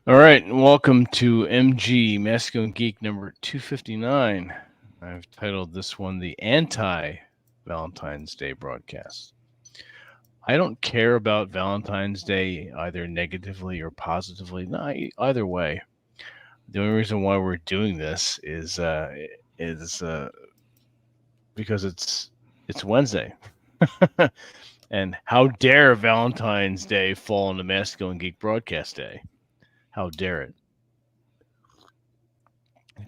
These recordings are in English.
All right, and welcome to MG Masculine Geek number 259. I've titled this one the Anti Valentine's Day broadcast. I don't care about Valentine's Day either negatively or positively, no, either way. The only reason why we're doing this is because it's Wednesday. And how dare Valentine's Day fall on the Masculine Geek broadcast day? How dare it?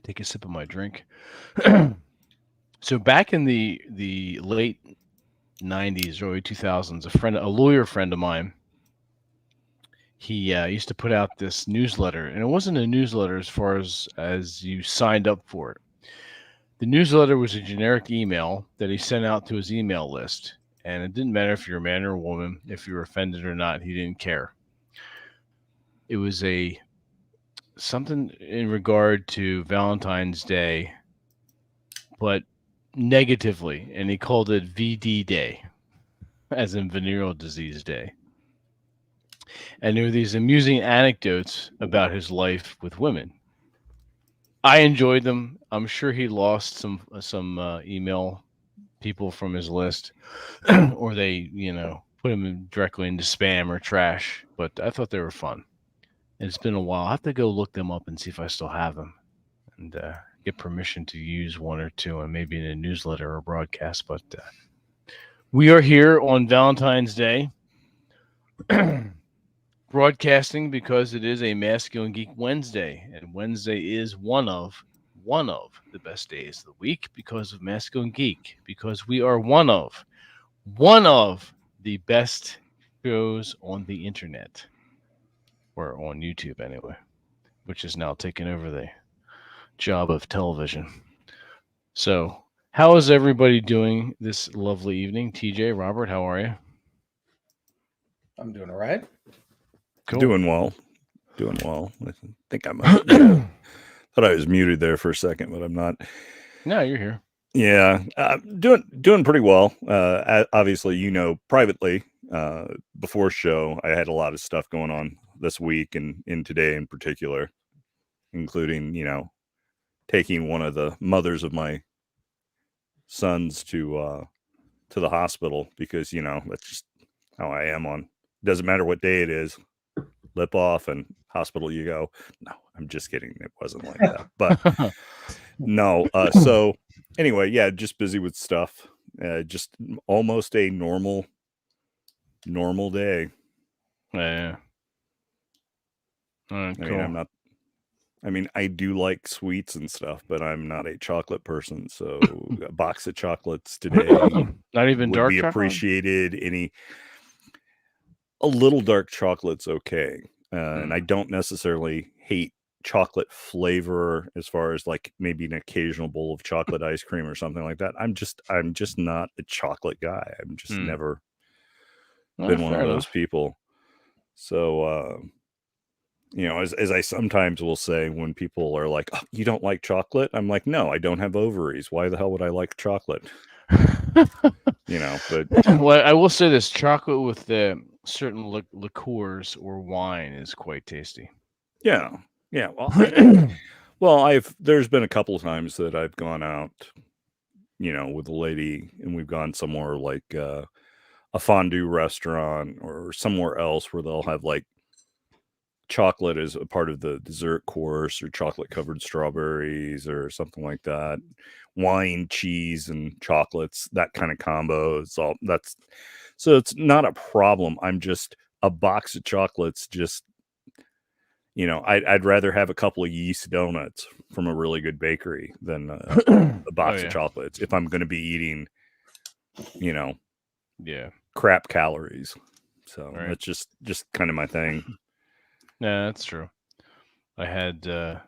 Take a sip of my drink. So back in the late '90s, early 2000s, a lawyer friend of mine, he used to put out this newsletter, and it wasn't a newsletter as far as you signed up for it. The newsletter was a generic email that he sent out to his email list, and it didn't matter if you're a man or a woman, if you were offended or not, he didn't care. It was a something in regard to Valentine's Day, but negatively, and he called it VD Day, as in Venereal Disease Day. And there were these amusing anecdotes about his life with women. I enjoyed them. I'm sure he lost some email people from his list, or they put him directly into spam or trash. But I thought they were fun. And it's been a while. I have to go look them up and see if I still have them, and get permission to use one or two, and maybe in a newsletter or broadcast. But we are here on Valentine's Day. Broadcasting because it is a Masculine Geek Wednesday, and Wednesday is one of the best days of the week because of Masculine Geek, because we are one of the best shows on the internet, or on YouTube anyway, which is now taking over the job of television. So, how is everybody doing this lovely evening? TJ, Robert, how are you? I'm doing all right. Cool. Doing well. I think I'm thought I was muted there for a second, but I'm not. No, you're here. Yeah, doing pretty well. Obviously, privately, before show, I had a lot of stuff going on this week and in today in particular, including taking one of the mothers of my sons to the hospital because that's just how I am on. Doesn't matter what day it is. Lip off and hospital you go. No, I'm just kidding. It wasn't like that. But no. So anyway, yeah, just busy with stuff. Just almost a normal day. Yeah. Cool. I do like sweets and stuff, but I'm not a chocolate person. So a box of chocolates today not even would dark be chocolate? Appreciated. A little dark chocolate's okay. And I don't necessarily hate chocolate flavor as far as like maybe an occasional bowl of chocolate ice cream or something like that. I'm just not a chocolate guy. I'm just never been one of those people. So, as I sometimes will say when people are like, oh, you don't like chocolate? I'm like, no, I don't have ovaries. Why the hell would I like chocolate? But well, I will say this: chocolate with certain liqueurs or wine is quite tasty. Yeah. Well, there's been a couple of times that I've gone out, with a lady, and we've gone somewhere like a fondue restaurant or somewhere else where they'll have like chocolate as a part of the dessert course, or chocolate covered strawberries or something like that. Wine, cheese, and chocolates, that kind of combo. So it's not a problem. I'm just a box of chocolates. Just, I'd rather have a couple of yeast donuts from a really good bakery than a box of chocolates if I'm going to be eating, crap calories. So that's just kind of my thing. Yeah, that's true. I had 2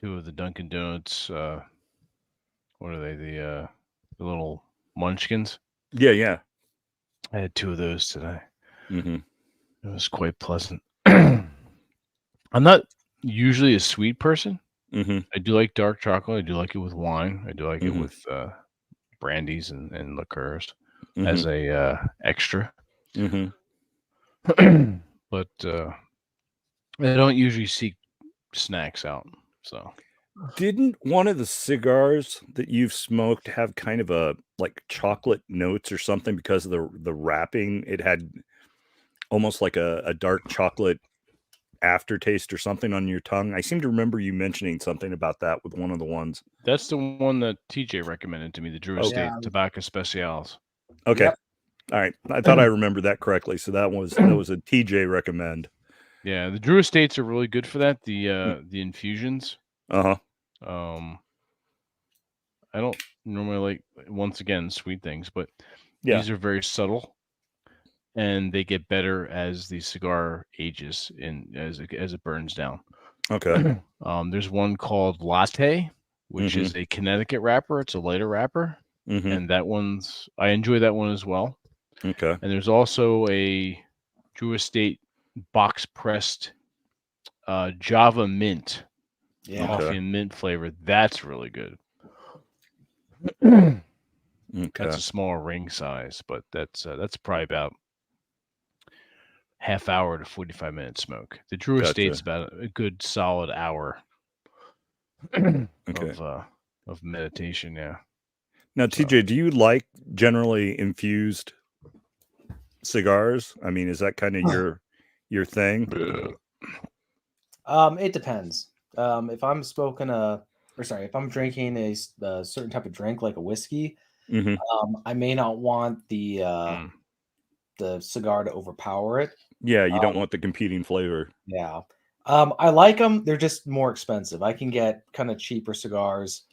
of the Dunkin' Donuts. What are they? The little munchkins? Yeah. I had 2 of those today. Mm-hmm. It was quite pleasant. I'm not usually a sweet person. Mm-hmm. I do like dark chocolate. I do like it with wine. I do like it with brandies and liqueurs as a extra. Mm-hmm. But I don't usually seek snacks out, so Didn't one of the cigars that you've smoked have kind of a like chocolate notes or something because of the wrapping? It had almost like a dark chocolate aftertaste or something on your tongue. I seem to remember you mentioning something about that with one of the ones. that's the one that TJ recommended to me, the Drew Oh. Estate Yeah. Tobacco Specials. Okay. Yep. All right. I thought I remembered that correctly. So that was a TJ recommend. Yeah, the Drew Estates are really good for that. The infusions. Uh-huh. I don't normally like, once again, sweet things, but Yeah. these are very subtle, and they get better as the cigar ages and as it burns down. Okay. There's one called Latte, which is a Connecticut wrapper. It's a lighter wrapper, and that one's, I enjoy that one as well. Okay. And there's also a Drew Estate box pressed Java Mint, Yeah. coffee and mint flavor. That's really good. Okay. That's a small ring size, but that's probably about half hour to 45-minute smoke. The Drew Estate's about a good solid hour of meditation. Yeah. Now, TJ, do you like generally infused cigars? I mean, is that kind of your thing? It depends. If I'm smoking if I'm drinking a certain type of drink like a whiskey, I may not want the cigar to overpower it. Yeah, you don't want the competing flavor. Yeah. I like them. They're just more expensive. I can get kind of cheaper cigars.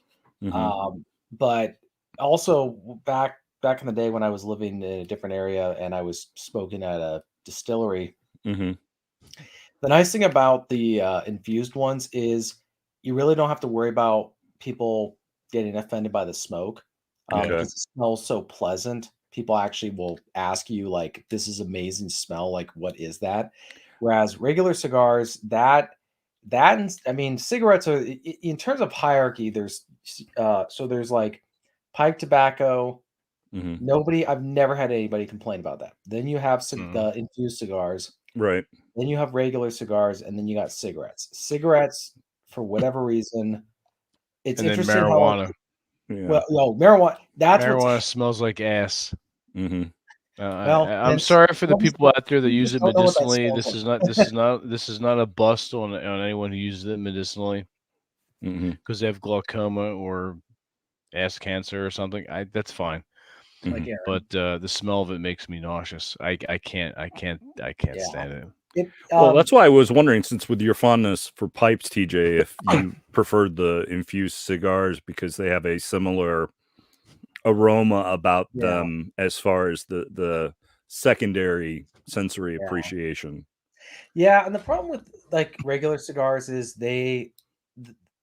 But also back in the day when I was living in a different area and I was smoking at a distillery, the nice thing about the infused ones is you really don't have to worry about people getting offended by the smoke because it smells so pleasant. People actually will ask you like, "This is amazing smell. Like, what is that?" Whereas regular cigars, I mean, cigarettes are in terms of hierarchy. There's there's like pipe tobacco. I've never had anybody complain about that. Then you have the infused cigars. Right. Then you have regular cigars, and then you got cigarettes. Cigarettes, for whatever reason, it's And then interesting marijuana. marijuana. Marijuana smells like ass. I'm sorry for the people out there that use it medicinally. This is not a bust on anyone who uses it medicinally because they have glaucoma or ass cancer or something. That's fine. But the smell of it makes me nauseous. I can't stand it. Well, that's why I was wondering, since with your fondness for pipes, TJ, if you preferred the infused cigars because they have a similar aroma about them as far as the secondary sensory appreciation. Yeah, and the problem with like regular cigars is they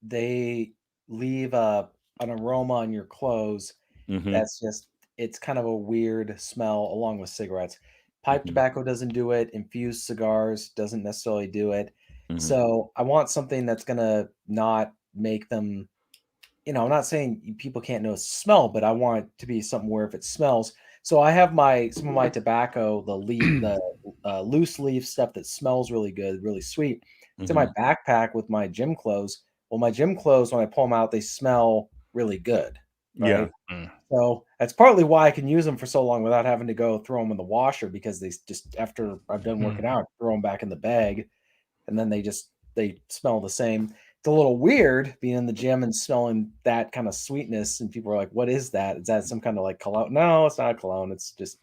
leave an aroma on your clothes that's just, it's kind of a weird smell along with cigarettes. Pipe tobacco doesn't do it. Infused cigars doesn't necessarily do it. So I want something that's gonna not make them, I'm not saying people can't know smell, but I want it to be something where if it smells. So I have some of my tobacco, the loose leaf stuff that smells really good, really sweet. It's in my backpack with my gym clothes. Well, my gym clothes, when I pull them out, they smell really good. Right? Yeah. So that's partly why I can use them for so long without having to go throw them in the washer, because they just, after I've done working out, throw them back in the bag, and then they smell the same. It's a little weird being in the gym and smelling that kind of sweetness, and people are like, "What is that? Is that some kind of like cologne?" No, it's not a cologne. It's just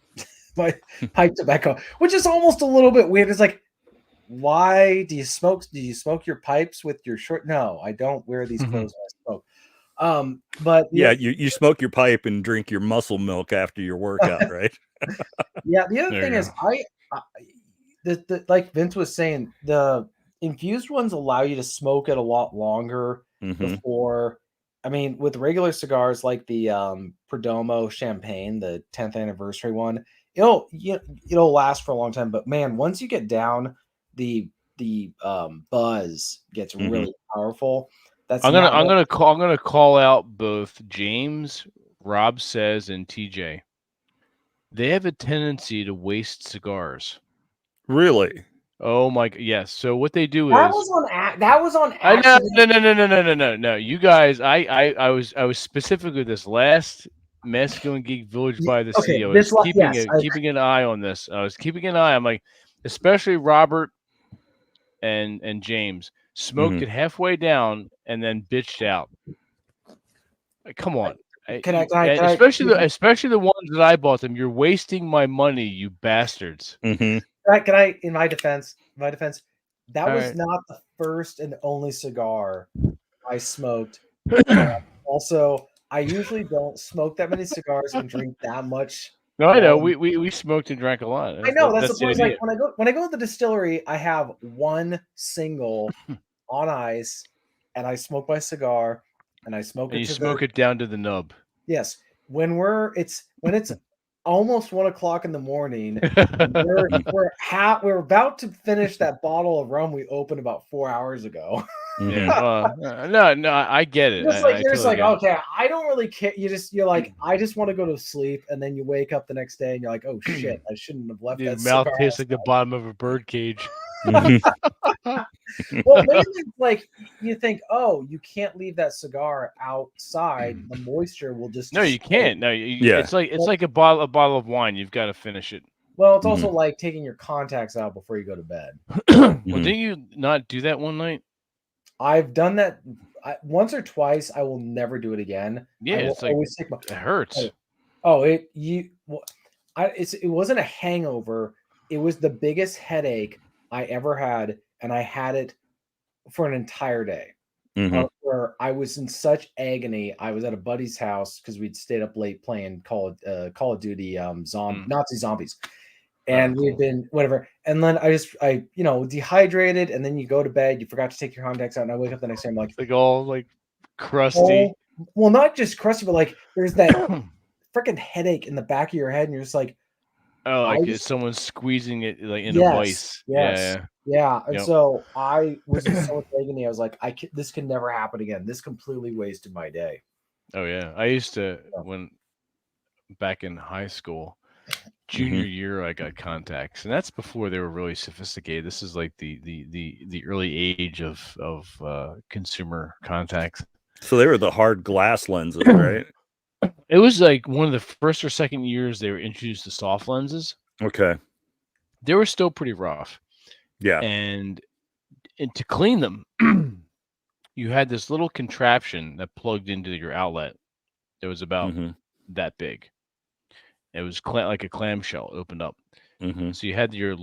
my pipe tobacco, which is almost a little bit weird. It's like, why do you smoke? Do you smoke your pipes with your shirt? No, I don't wear these clothes when I smoke. But yeah, you smoke your pipe and drink your muscle milk after your workout, right? Yeah. The other thing is, like Vince was saying, the infused ones allow you to smoke it a lot longer before. I mean, with regular cigars like the Perdomo Champagne, the 10th anniversary one, it'll last for a long time. But man, once you get down, the buzz gets really powerful. I'm gonna call out both James, Rob Says, and TJ. They have a tendency to waste cigars. Really? Oh my yes. So what they do That is was on that was on I know accident. no. You guys, I was specifically this last Masculine Geek Village by the Okay, Sea. I was yes, keeping an eye on this. I was keeping an eye. I'm like, especially Robert and James smoked Mhm. it halfway down and then bitched out. Come on. And especially the ones that I bought them. You're wasting my money, you bastards. Mhm. can I in my defense, that All was right. not the first and only cigar I smoked. Also, I usually don't smoke that many cigars and drink that much. No, I know. while We smoked and drank a lot. I know that's the That's the point. Is like idea. when I go to the distillery, I have one single on ice, and I smoke my cigar, and I smoke And it you to the smoke it down to the nub. yes. When it's almost 1 o'clock in the morning, we're about to finish that bottle of rum we opened about 4 hours ago. Mhm. No, I get it. I You're just totally like, get it. okay, I don't really care. You're like, I just want to go to sleep, and then you wake up the next day and you're like, oh shit, I shouldn't have left Your that mouth cigar tastes like the bottom of a bird cage. Mhm. Well, mainly like you think, oh, you can't leave that cigar outside. The moisture will just No, you destroy it. can't. No, Yeah. it's like a bottle of wine. You've got to finish it. Well, it's Mhm. also like taking your contacts out before you go to bed. Well, Mhm. didn't you not do that one night? I've done that once or twice. I will never do it again. Yeah, I will it's like always take my. it hurts. Oh, it wasn't a hangover. It was the biggest headache I ever had, and I had it for an entire day. Mhm. Where I was in such agony. I was at a buddy's house because we'd stayed up late playing Call of Duty, Nazi zombies, and we had Cool. been whatever. And then I dehydrated, and then you go to bed. You forgot to take your contacts out, and I wake up the next day. I'm like, Like all like crusty. oh, well, not just crusty, but like there's that freaking headache in the back of your head, and you're just like, Oh, I like just someone squeezing it like in a yes, vice. yes, Yeah. yeah. And Yep. so I was in so much agony. I was like, this can never happen again. This completely wasted my day. Oh yeah. I used to when back in high school, junior year, I got contacts, and that's before they were really sophisticated. This is like the early age of consumer contacts. So they were the hard glass lenses, right? It was like one of the first or second years they were introduced to soft lenses. Okay. They were still pretty rough, Yeah. and to clean them, you had this little contraption that plugged into your outlet. It was about Mhm. that big. It was like a clamshell opened up. Mhm. So you had your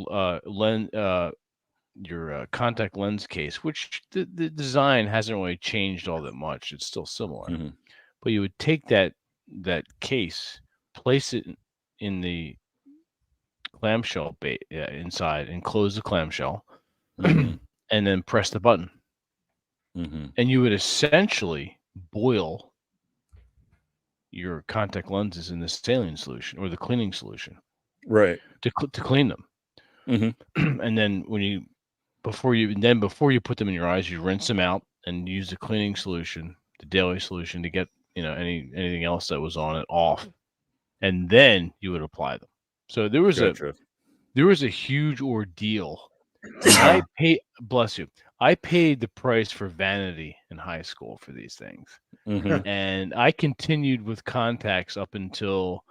contact lens case, which the design hasn't really changed all that much. It's still similar, Mhm. but you would take that case, place it in the clamshell inside, and close the clamshell, Mhm. and then press the button, Mhm. and you would essentially boil your contact lenses in the saline solution or the cleaning solution Right. to clean them. Mhm. And then before you put them in your eyes, you rinse them out and use the cleaning solution, the daily solution, to get anything else that was on it off, and then you would apply them. So there was Gotcha. a huge ordeal. And I paid the price for vanity in high school for these things. Mhm. And I continued with contacts up until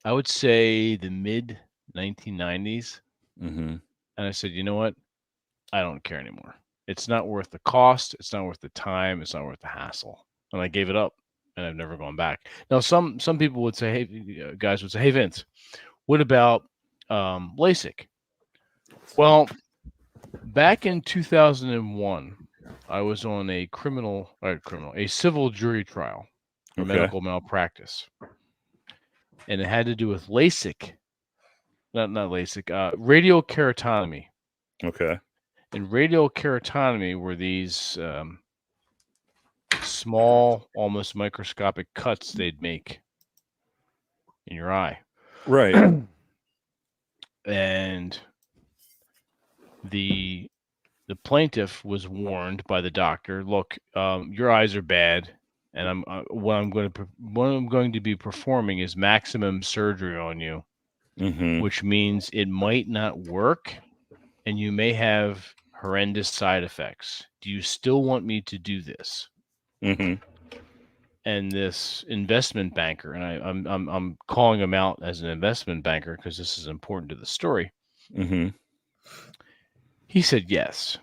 I would say the mid 1990s. Mhm. And I said, you know what? I don't care anymore. It's not worth the cost. It's not worth the time. It's not worth the hassle. And I gave it up, and I've never gone back. Now, some people would say, hey, guys would say, hey, Vince, what about LASIK? Well, back in 2001, I was on a civil jury trial for Okay. medical malpractice, and it had to do with LASIK, not LASIK, radial keratotomy. Okay. And radial keratotomy were these small, almost microscopic cuts they'd make in your eye. Right. And the plaintiff was warned by the doctor, look, your eyes are bad, and what I'm going to be performing is maximum surgery on you which means it might not work and you may have horrendous side effects. Do you still want me to do this? And this investment banker, and I'm calling him out as an investment banker because this is important to the story. He said yes.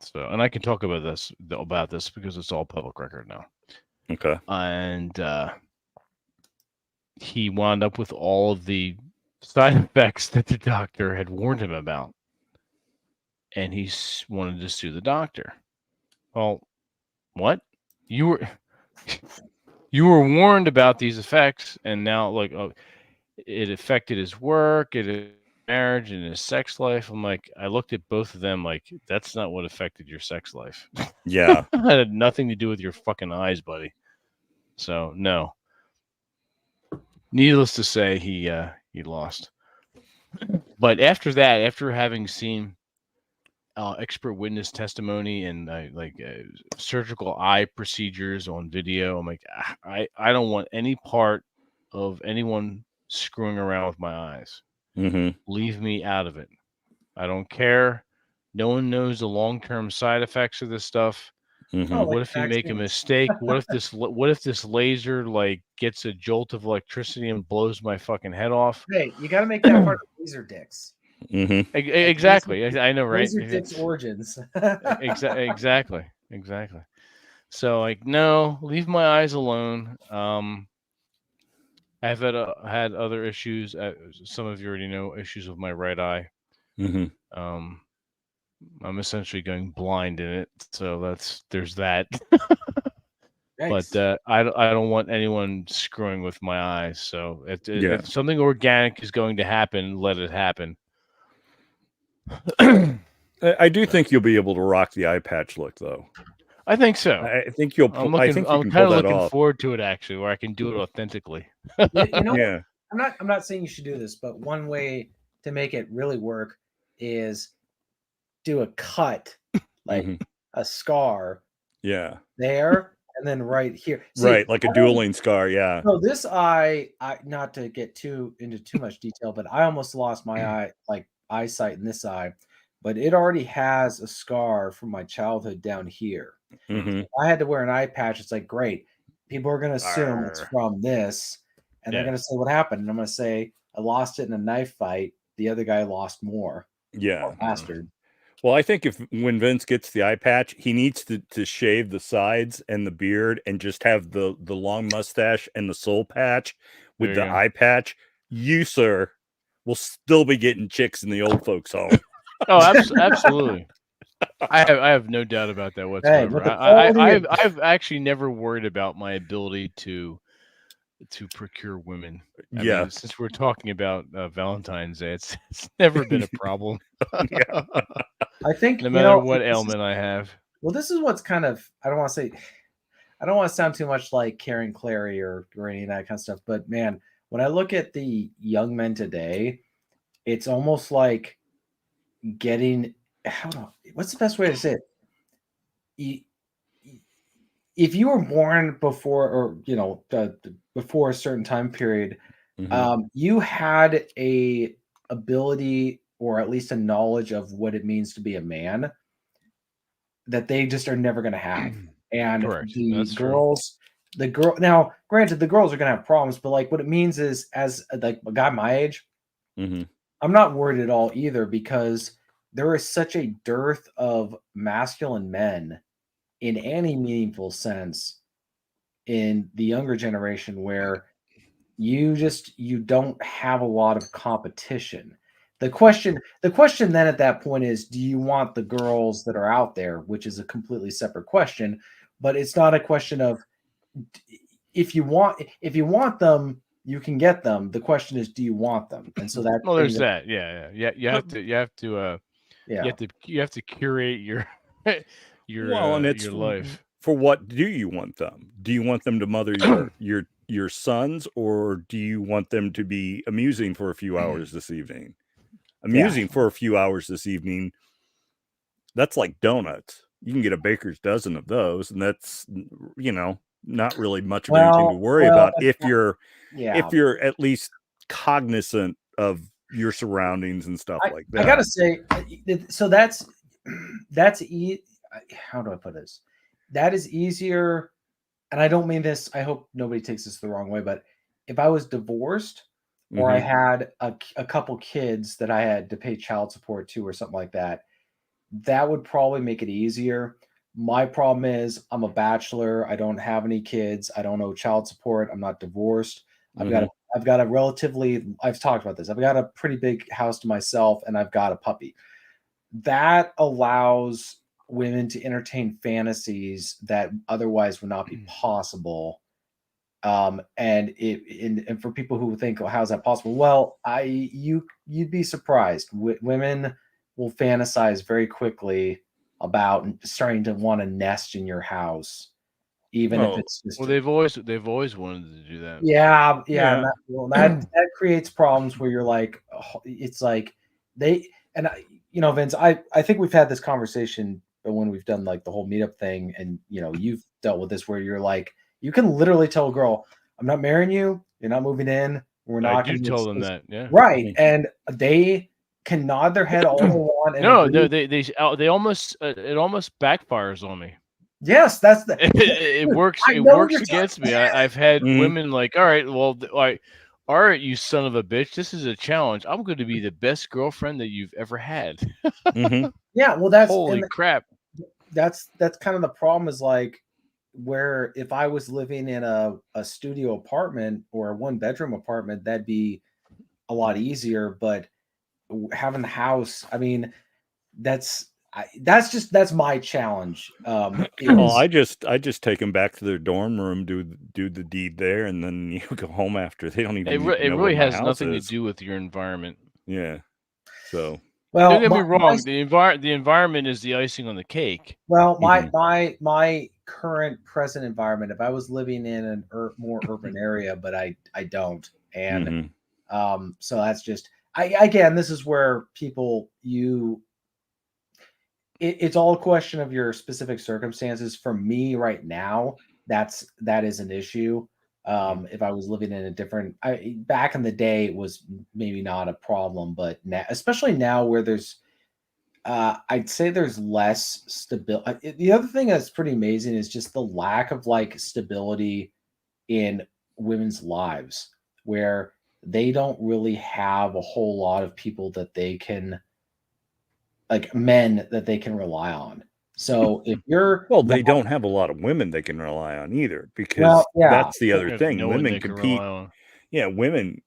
So, and I can talk about this because it's all public record now. Okay. And he wound up with all of the side effects that the doctor had warned him about, and he wanted to sue the doctor. Well, what? You were warned about these effects, and now it affected his work, his marriage, and his sex life. I'm like, I looked at both of them like, that's not what affected your sex life. Yeah. It had nothing to do with your fucking eyes, buddy. So no. Needless to say, he lost. But after that, after having seen expert witness testimony and surgical eye procedures on video, I'm like, I don't want any part of anyone screwing around with my eyes. Leave me out of it. I don't care. No one knows the long-term side effects of this stuff. What if you make a mistake? What if this laser gets a jolt of electricity and blows my fucking head off? Hey, you got to make that part of laser dicks. Exactly. I know, right? Laser dicks origins. Exactly. So no, leave my eyes alone. I've had other issues. Some of you already know issues with my right eye. I'm essentially going blind in it, so there's that. But I don't want anyone screwing with my eyes. So if something organic is going to happen, let it happen. I do think you'll be able to rock the eye patch look, though. I think so. I think you'll. I'm kind of looking forward to it, actually, where I can do it authentically. Yeah. I'm not saying you should do this, but one way to make it really work is do a cut, a scar. Yeah. There and then right here. See, right, like a dueling scar. Yeah. So this eye, not to get into too much detail, but I almost lost my eyesight in this eye, but it already has a scar from my childhood down here. I had to wear an eye patch. It's like, great. People are going to assume it's from this, and they're going to say what happened. And I'm going to say, I lost it in a knife fight. The other guy lost more. Yeah. Bastard. Well, I think when Vince gets the eye patch, he needs to shave the sides and the beard and just have the long mustache and the soul patch with the eye patch. You, sir, will still be getting chicks in the old folks' home. Oh, absolutely. I have no doubt about that whatsoever. Hey, I've actually never worried about my ability to procure women. I mean, since we're talking about Valentine's Day, it's never been a problem. I think no matter what ailment I have. Well, this is what's kind of, I don't want to sound too much like Karen Clary or any of that kind of stuff, but man, when I look at the young men today, it's almost like getting, what's the best way to say it? If you were born before, or before a certain time period, you had a ability or at least a knowledge of what it means to be a man that they just are never going to have. And now, granted, the girls are going to have problems, but what it means is, as a guy my age, I'm not worried at all either, because there is such a dearth of masculine men in any meaningful sense in the younger generation, where you don't have a lot of competition. The question then at that point is, do you want the girls that are out there, which is a completely separate question, but it's not a question of if you want them, you can get them. The question is, do you want them? And so that there's that. Yeah. You have to curate your your life. For what do you want them? Do you want them to mother your sons, or do you want them to be amusing for a few hours this evening? Amusing for a few hours this evening, that's like donuts. You can get a baker's dozen of those, and that's not really much of anything to worry about if you're at least cognizant of your surroundings and stuff like that. I gotta say, so that's how do I put this? That is easier, and I don't mean this. I hope nobody takes this the wrong way, but if I was divorced or I had a couple kids that I had to pay child support to or something like that, that would probably make it easier. My problem is I'm a bachelor. I don't have any kids. I don't owe child support. I'm not divorced. I've got a relatively, I've talked about this. I've got a pretty big house to myself and I've got a puppy. That allows women to entertain fantasies that otherwise would not be possible. And for people who think, well, how's that possible? Well, you'd be surprised. Women will fantasize very quickly about starting to want to nest in your house, even if it's just they've always wanted to do that. Yeah. That creates problems where you're like, it's like Vince, I think we've had this conversation when we've done like the whole meetup thing, and you've dealt with this where you're like, you can literally tell a girl, I'm not marrying you, you're not moving in, we're not. I do tell them that, yeah, right, and they can nod their head all they want. And they almost it almost backfires on me. Yes, that's the. It works. It works against me. I've had women like, all right, well, all right, you son of a bitch. This is a challenge. I'm going to be the best girlfriend that you've ever had. Yeah, well, that's holy crap. That's kind of the problem. Is like where if I was living in a studio apartment or a 1-bedroom apartment, that'd be a lot easier. But having the house, I mean, that's my challenge. I just take them back to their dorm room, do the deed there, and then you go home after. They don't even. It really has nothing to do with your environment. Yeah. So. Well, don't get me wrong. The environment is the icing on the cake. Well, my current present environment. If I was living in an more urban area, but I don't, and so that's just. Again, this is where people it's all a question of your specific circumstances. For me right now, that is an issue. If I was living in a different, back in the day, it was maybe not a problem, but now, especially now where there's, I'd say there's less stability. The other thing that's pretty amazing is just the lack of like stability in women's lives, where they don't really have a whole lot of people that they can, like men that they can rely on. So if you're they don't have a lot of women they can rely on either, because that's the other thing. Women compete. Yeah, women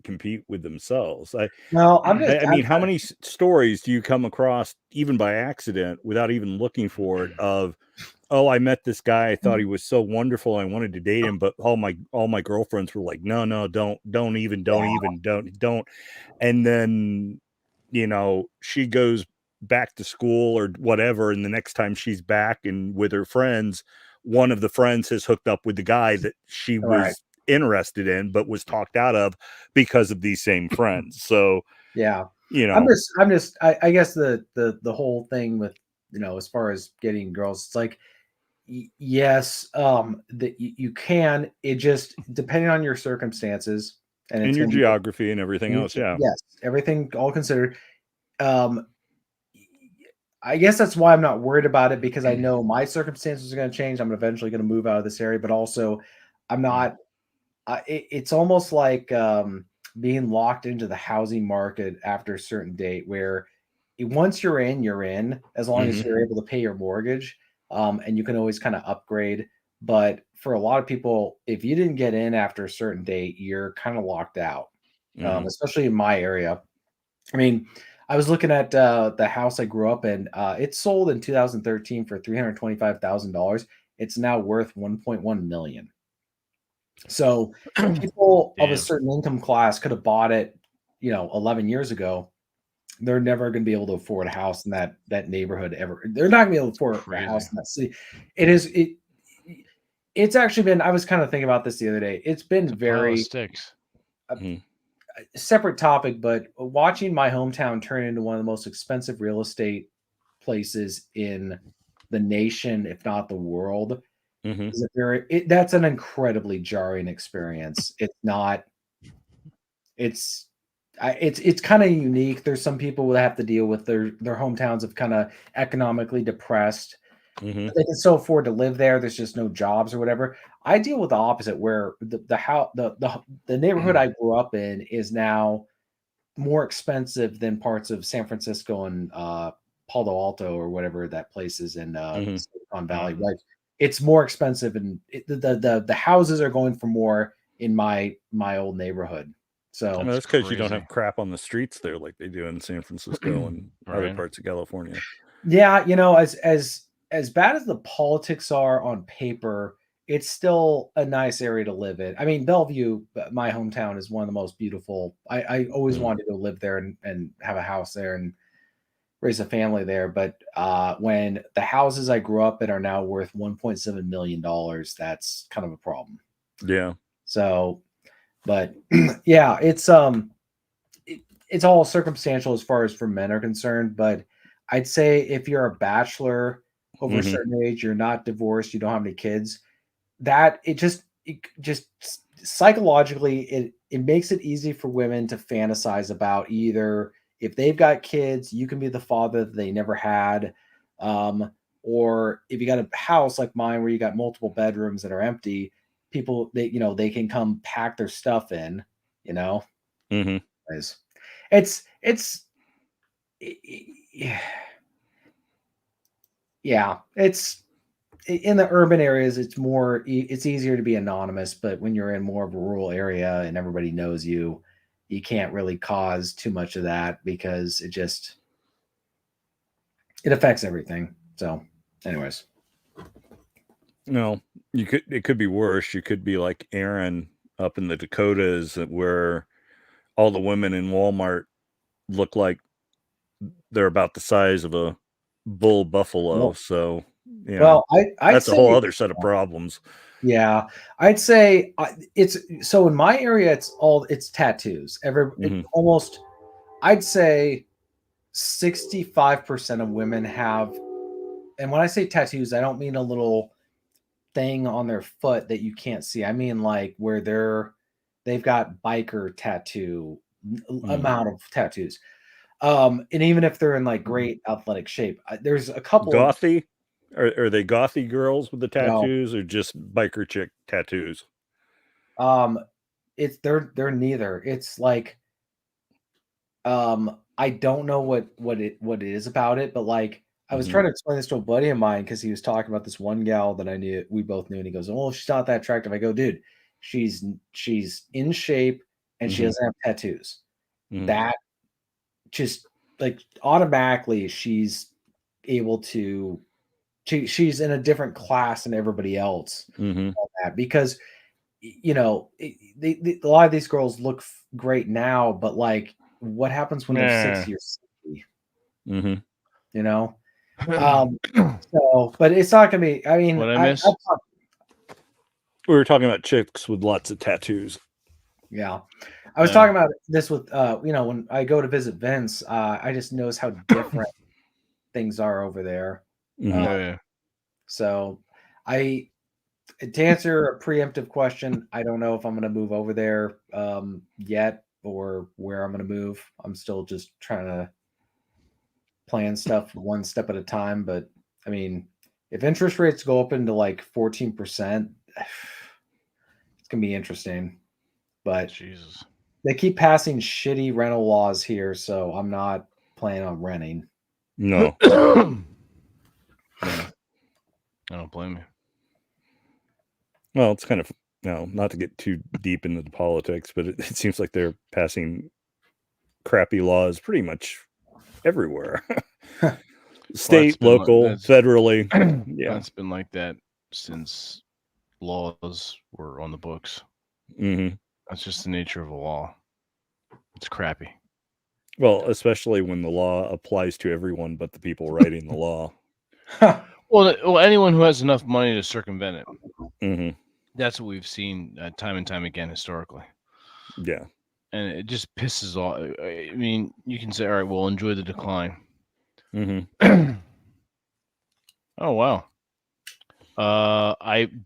compete with themselves. I mean, how many stories do you come across even by accident without even looking for it of, oh, I met this guy, I thought he was so wonderful, I wanted to date him, but all my girlfriends were like, no, don't even. And then, she goes back to school or whatever, and the next time she's back and with her friends, one of the friends has hooked up with the guy that she was interested in but was talked out of because of these same friends. So I guess the whole thing with as far as getting girls, it's like yes, that you can, it just depending on your circumstances and your geography and everything else. Yes, everything all considered. I guess that's why I'm not worried about it, because I know my circumstances are going to change. I'm eventually going to move out of this area, but also I'm not. It's almost like being locked into the housing market after a certain date, where once you're in, as long as you're able to pay your mortgage, and you can always kind of upgrade. But for a lot of people, if you didn't get in after a certain date, you're kind of locked out, especially in my area. I mean, I was looking at the house I grew up in. It sold in 2013 for $325,000. It's now worth $1.1 million. So people of a certain income class could have bought it, 11 years ago. They're never going to be able to afford a house in that neighborhood ever. They're not going to be able to afford a house in that city. It's actually been. I was kind of thinking about this the other day. It's been very sticks. Separate topic, but watching my hometown turn into one of the most expensive real estate places in the nation, if not the world, is that's an incredibly jarring experience. It's not it's kind of unique. There's some people that have to deal with their hometowns of kind of economically depressed. Hmm. They can still afford to live there. There's just no jobs or whatever. I deal with the opposite, where the neighborhood I grew up in is now more expensive than parts of San Francisco and Palo Alto or whatever that place is in Hmm. Silicon Valley. Like it's more expensive, and the houses are going for more in my old neighborhood. So That's because you don't crazy. have crap on the streets there like they do in San Francisco and other Right. parts of California. yeah, as bad as the politics are on paper, it's still a nice area to live in. I mean, Bellevue, my hometown, is one of the most beautiful. I always Mhm. wanted to go live there and have a house there and raise a family there. But when the houses I grew up in are now worth $1.7 million, that's kind of a problem. Yeah. So, but yeah, it's all circumstantial as far as for men are concerned. But I'd say if you're a bachelor over a Mhm. certain age, you're not divorced, you don't have any kids, that it just psychologically it makes it easy for women to fantasize about either if they've got kids, you can be the father that they never had, um, or if you got a house like mine where you got multiple bedrooms that are empty, people they can come pack their stuff in, you know. Mhm. Anyways, it's yeah, it's in the urban areas it's easier to be anonymous, but when you're in more of a rural area and everybody knows you, you can't really cause too much of that because it affects everything. So anyways. No, it could be worse. You could be like Aaron up in the Dakotas where all the women in Walmart look like they're about the size of a bull buffalo. Well, So, well, I'd that's a whole say other set of problems. yeah, I'd say it's so in my area it's tattoos. Mhm. Almost I'd say 65% of women have, and when I say tattoos, I don't mean a little thing on their foot that you can't see. I mean like where they've got biker tattoo Mhm. amount of tattoos. And even if they're in like great athletic shape, there's a couple of Gothy? Are they gothy girls with the no, tattoos or just biker chick tattoos? um, it's they're neither. It's like I don't know what it is about it, but like I was Mhm. trying to explain this to a buddy of mine because he was talking about this one gal that I knew we both knew, and he goes, "Oh, she's not that attractive." I go, "Dude, she's in shape and she Mhm. doesn't have tattoos." Mhm. That just like automatically she's able to she's in a different class than everybody else Mhm. on that because a lot of these girls look great now, but like what happens when they're Nah. 60 or 70, Mhm. you know? So, but it's not gonna be, I mean, What I miss? We were talking about chicks with lots of tattoos. yeah. I was Yeah. talking about this with when I go to visit Vince, I just notice how different things are over there. Mhm. Uh, Oh yeah. so I to answer a preemptive question, I don't know if I'm gonna move over there yet or where I'm gonna move. I'm still just trying to plan stuff one step at a time. But I mean, if interest rates go up into like 14%, it's gonna be interesting. But Jesus. they keep passing shitty rental laws here, so I'm not planning on renting. No. Yeah. I don't blame you. Well, it's kind of not to get too deep into the politics, but it seems like they're passing crappy laws pretty much everywhere. Well, State, local, federally. Yeah. that's been like that since laws were on the books. Mhm. That's just the nature of a law. It's crappy. Well, especially when the law applies to everyone but the people writing the law. Well, anyone who has enough money to circumvent it. Mhm. That's what we've seen time and time again historically. Yeah. And it just pisses off. I mean, you can say, all right, well, enjoy the decline. Mhm. Oh, wow.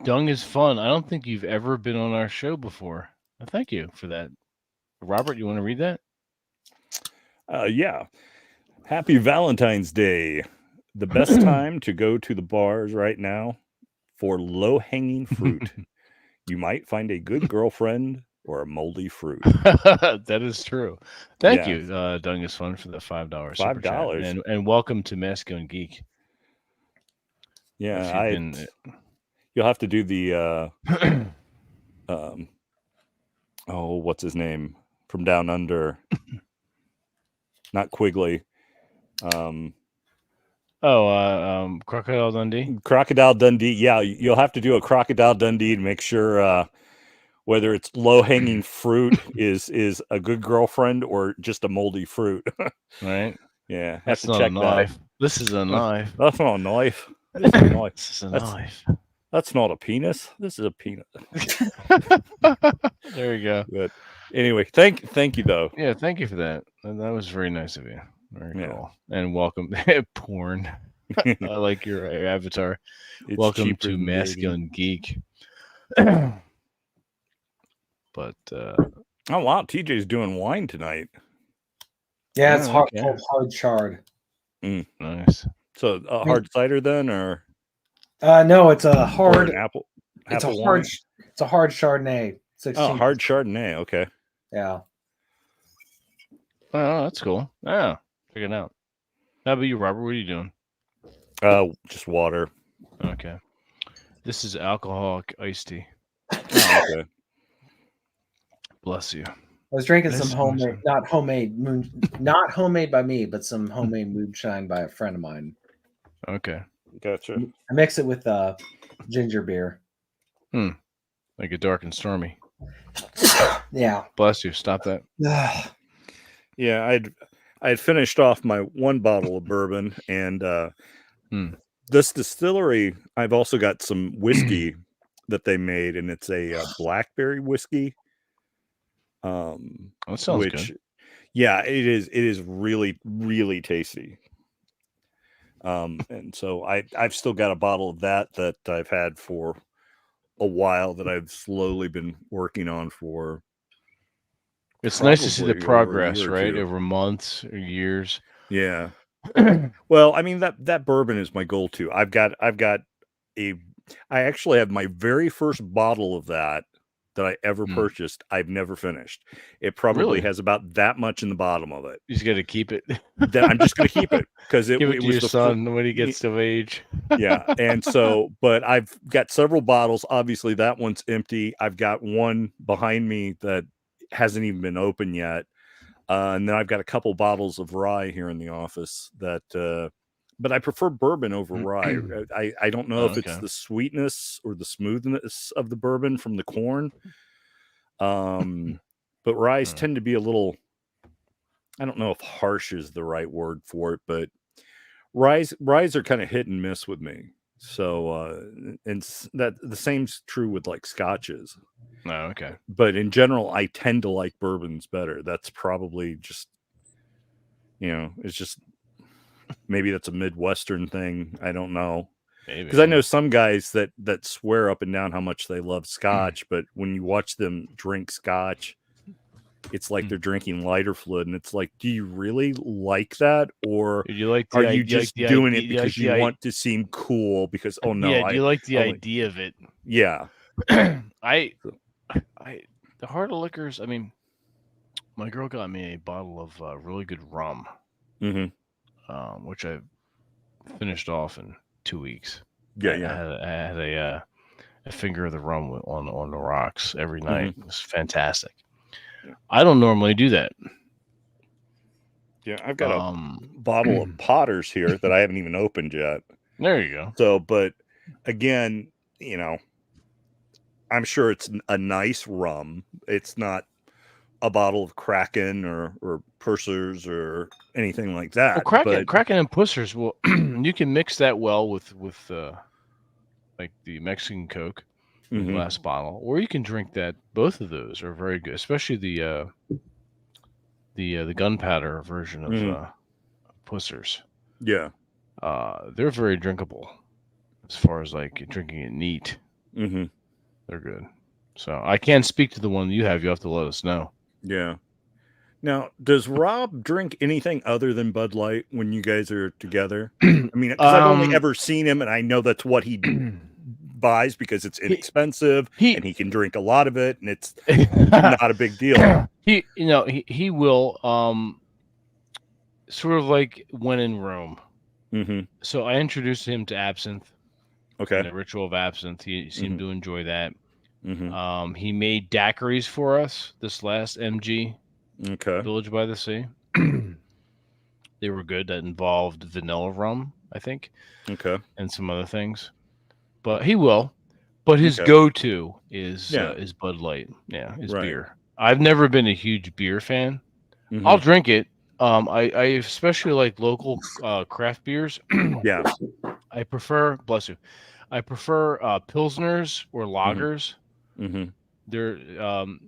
Dung is fun. I don't think you've ever been on our show before. Thank you for that. Robert, you want to read that? Yeah. Happy Valentine's Day. The best time to go to the bars right now for low-hanging fruit. You might find a good girlfriend or a moldy fruit. That is true. Thank Yeah. you, Dungus Fun, for the $5 super chat, $5. and welcome to Masculine Geek. Yeah, If you've been, you'll have to do the what's his name from down under? Not Quigley. Crocodile Dundee. Crocodile Dundee. Yeah, you'll have to do a Crocodile Dundee to make sure whether it's low-hanging fruit is a good girlfriend or just a moldy fruit. Right. Yeah, That's have to not check a knife. This is a knife. That's not a knife. This is a knife. This is a knife. That's not a penis. This is a peanut. There you go. But anyway, thank you though. Yeah, thank you for that. That was very nice of you. Very Yeah. cool. And welcome, porn. I like your avatar. It's Welcome cheaper to than Masculine Geek. But dating. Oh wow, TJ's doing wine tonight. Yeah, it's Oh, hard, okay. called hard chard. nice. So a hard cider then, or No, it's a or hard. an apple? It's a apple hard. wine? It's a hard Chardonnay. 16. Oh, hard Chardonnay. Okay. Yeah. Oh, that's cool. Yeah, check it out. How about you, Robert? What are you doing? Just water. Okay. This is alcoholic iced tea. Oh, okay. Bless you. I was drinking That's some awesome. not homemade by me, but some homemade moonshine by a friend of mine. Okay. Gotcha. I mix it with ginger beer. Like a dark and stormy. Yeah. Bless you. Stop that. Yeah, I had finished off my one bottle of bourbon, and this distillery, I've also got some whiskey that they made, and it's a blackberry whiskey. That sounds good. Yeah, it is really, really tasty. And so I've still got a bottle of that I've had for a while that I've slowly been working on for. It's nice to see the probably over a progress, year or right? two. Over months or years. Yeah. Well, I mean that bourbon is my go-to. I actually have my very first bottle of that I ever purchased. I've never finished. It probably Really? has about that much in the bottom of it. You just got to keep it. I'm just going to keep it because Give it to was your the son when he gets of age. Yeah. And so, but I've got several bottles. Obviously, that one's empty. I've got one behind me that hasn't even been open yet. And then I've got a couple bottles of rye here in the office that, but I prefer bourbon over rye. I don't know if it's the sweetness or the smoothness of the bourbon from the corn. But ryes tend to be a little, I don't know if harsh is the right word for it, but ryes are kind of hit and miss with me. So, and that the same's true with like scotches. Oh, okay. But in general, I tend to like bourbons better. That's probably just, it's just, maybe that's a Midwestern thing. I don't know. Because I know some guys that swear up and down how much they love scotch, but when you watch them drink scotch, it's like they're drinking lighter fluid, and it's like, do you really like that, or are you just doing it because you want to seem cool? Because do you like the idea of it? Yeah. The heart of liquors. I mean, my girl got me a bottle of really good rum, which I finished off in 2 weeks. Yeah, I had a finger of the rum on the rocks every night. It was fantastic. I don't normally do that. Yeah, I've got a bottle of Potter's here that I haven't even opened yet. There you go. So, but again, I'm sure it's a nice rum. It's not a bottle of Kraken or Pursers or anything like that. Well, Kraken and Pussers, well, you can mix that well with like the Mexican Coke, the glass bottle, or you can drink that. Both of those are very good, especially the gunpowder version of Pussers. Yeah, they're very drinkable as far as like drinking it neat. Mm-hmm. They're good. So I can't speak to the one you have. You have to let us know. Yeah. Now, does Rob drink anything other than Bud Light when you guys are together? I mean, because I've only ever seen him, and I know that's what he buys because it's inexpensive and he can drink a lot of it, and it's not a big deal. He will sort of like when in Rome. Mm-hmm. So I introduced him to absinthe. Okay. The ritual of absinthe. He seemed to enjoy that. Mm-hmm. He made daiquiris for us this last MG. Okay. Village by the Sea. They were good. That involved vanilla rum, I think. Okay. And some other things. But he will. But his Okay. go-to is Yeah. Bud Light. Yeah, is Right. beer. I've never been a huge beer fan. I'll drink it. I especially like local craft beers. Yeah. I prefer, bless you, I prefer pilsners or lagers. Mm-hmm. They're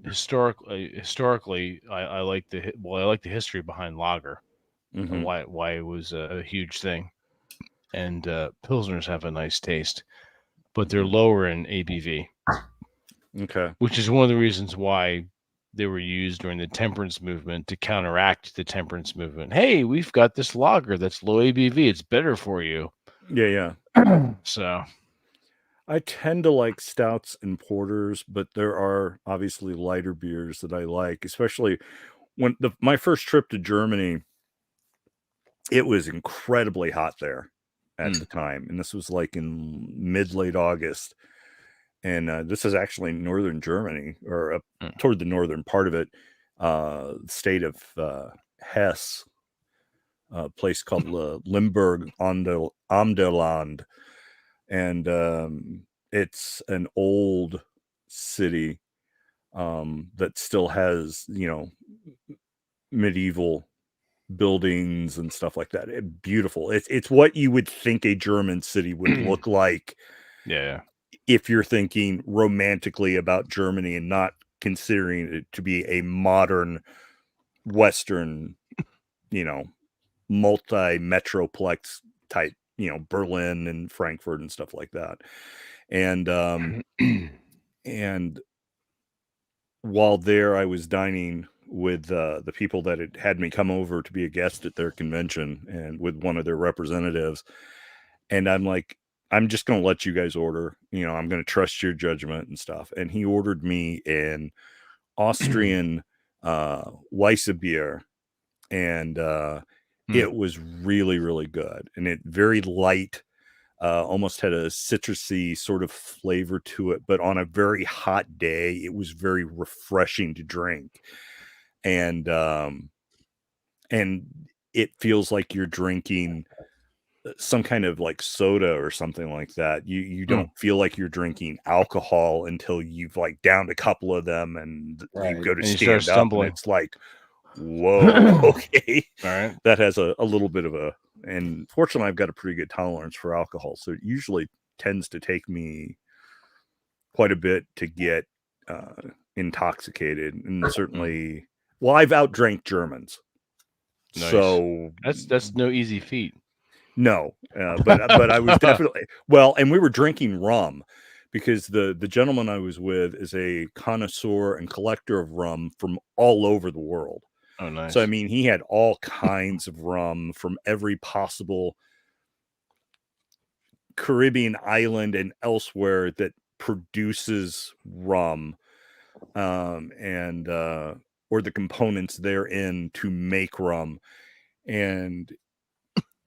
historically I like the history behind lager and Mm-hmm. why it was a huge thing. And pilsners have a nice taste, but they're lower in ABV. Okay. Which is one of the reasons why they were used during the temperance movement to counteract the temperance movement. Hey, we've got this lager that's low ABV. It's better for you. Yeah. So I tend to like stouts and porters, but there are obviously lighter beers that I like, especially when my first trip to Germany, it was incredibly hot there at the time. And this was like in late August. And this is actually northern Germany, or up toward the northern part of it, state of Hesse, a place called Limburg am der Land. And it's an old city that still has, medieval buildings and stuff like that. Beautiful. It's what you would think a German city would look like. Yeah. If you're thinking romantically about Germany and not considering it to be a modern Western, multi-metroplex type, Berlin and Frankfurt and stuff like that. And and while there, I was dining with the people that had me come over to be a guest at their convention, and with one of their representatives. And I'm like, I'm just going to let you guys order, I'm going to trust your judgment and stuff. And he ordered me an Austrian Weissbier, and it was really, really good. And it very light, almost had a citrusy sort of flavor to it, but on a very hot day, it was very refreshing to drink. And it feels like you're drinking some kind of like soda or something like that. You don't feel like you're drinking alcohol until you've like downed a couple of them, and you go to stand up and it's like, whoa, okay. All right. That has a little bit of and fortunately I've got a pretty good tolerance for alcohol, so it usually tends to take me quite a bit to get intoxicated. And certainly, well, I've outdrank Germans. Nice. So that's no easy feat. No, but I was definitely and we were drinking rum because the gentleman I was with is a connoisseur and collector of rum from all over the world. Oh, nice. So I mean, he had all kinds of rum from every possible Caribbean island and elsewhere that produces rum, and or the components therein to make rum. And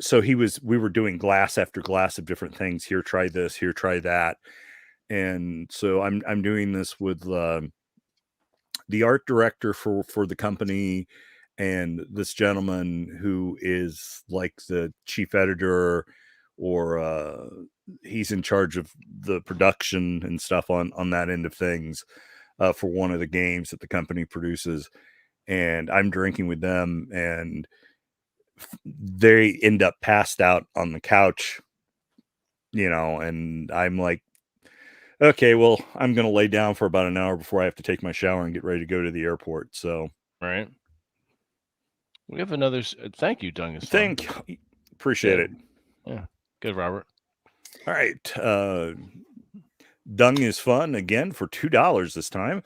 so we were doing glass after glass of different things. Here, try this, here, try that. And so I'm doing this with the art director for the company, and this gentleman who is like the chief editor, or he's in charge of the production and stuff on that end of things, for one of the games that the company produces. And I'm drinking with them, and they end up passed out on the couch, and I'm like, okay, well, I'm going to lay down for about an hour before I have to take my shower and get ready to go to the airport. So, right. We have another. Thank you, Dung. Appreciate it. Yeah. Good, Robert. All right. Dung is fun again for $2 this time.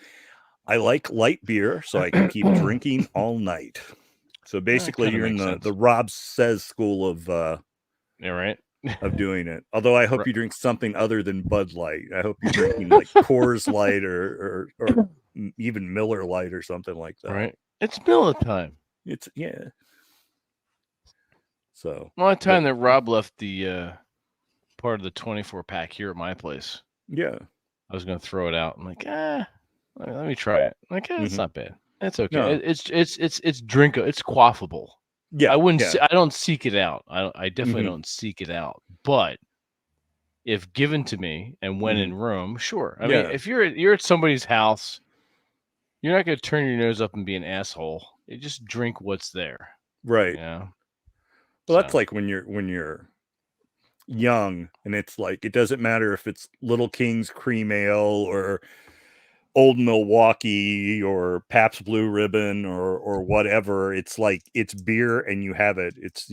I like light beer, so I can keep drinking all night. So basically, kinda you're in makes the sense. Rob Says school of Yeah, right. doing it. Although I hope Right. you drink something other than Bud Light. I hope you're drinking like Coors Light or even Miller Light or something like that. Right. It's Miller time. It's yeah. So Well, the time that Rob left the part of the 24 pack here at my place, yeah, I was going to throw it out. I'm like, let me try it. I'm like, it's Mhm. not bad. It's okay. No. It's drink. It's quaffable. yeah. I wouldn't. Yeah. I don't seek it out. I definitely Mhm. don't seek it out. But if given to me and when in room, sure. I mean, Yeah. if you're at somebody's house, you're not going to turn your nose up and be an asshole. You just drink what's there. Right. Yeah. Well, that's like when you're young, and it's like it doesn't matter if it's Little King's Cream Ale or Old Milwaukee or Pabst Blue Ribbon or whatever. It's like it's beer and you have it. It's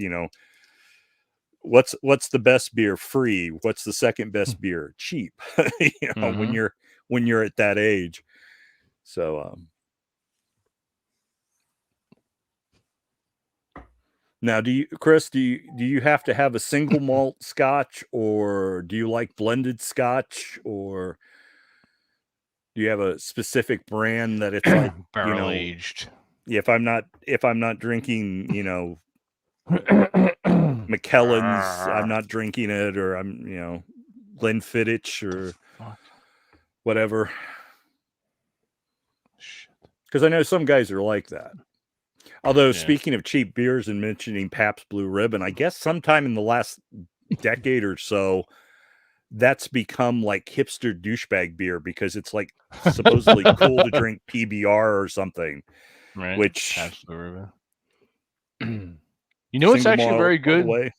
what's the best beer? Free. What's the second best beer? Cheap. When you're at that age. So now Chris, do you have to have a single malt scotch, or do you like blended scotch, or do you have a specific brand that it's like barrel aged? If I'm not drinking, McKellen's, I'm not drinking it, or I'm, Glenfiddich or whatever. Because I know some guys are like that. Although, speaking of cheap beers and mentioning Pabst Blue Ribbon, I guess sometime in the last decade or so, that's become like hipster douchebag beer because it's like supposedly cool to drink PBR or something. Right. Which Pabst Blue Ribbon. It's actually very good.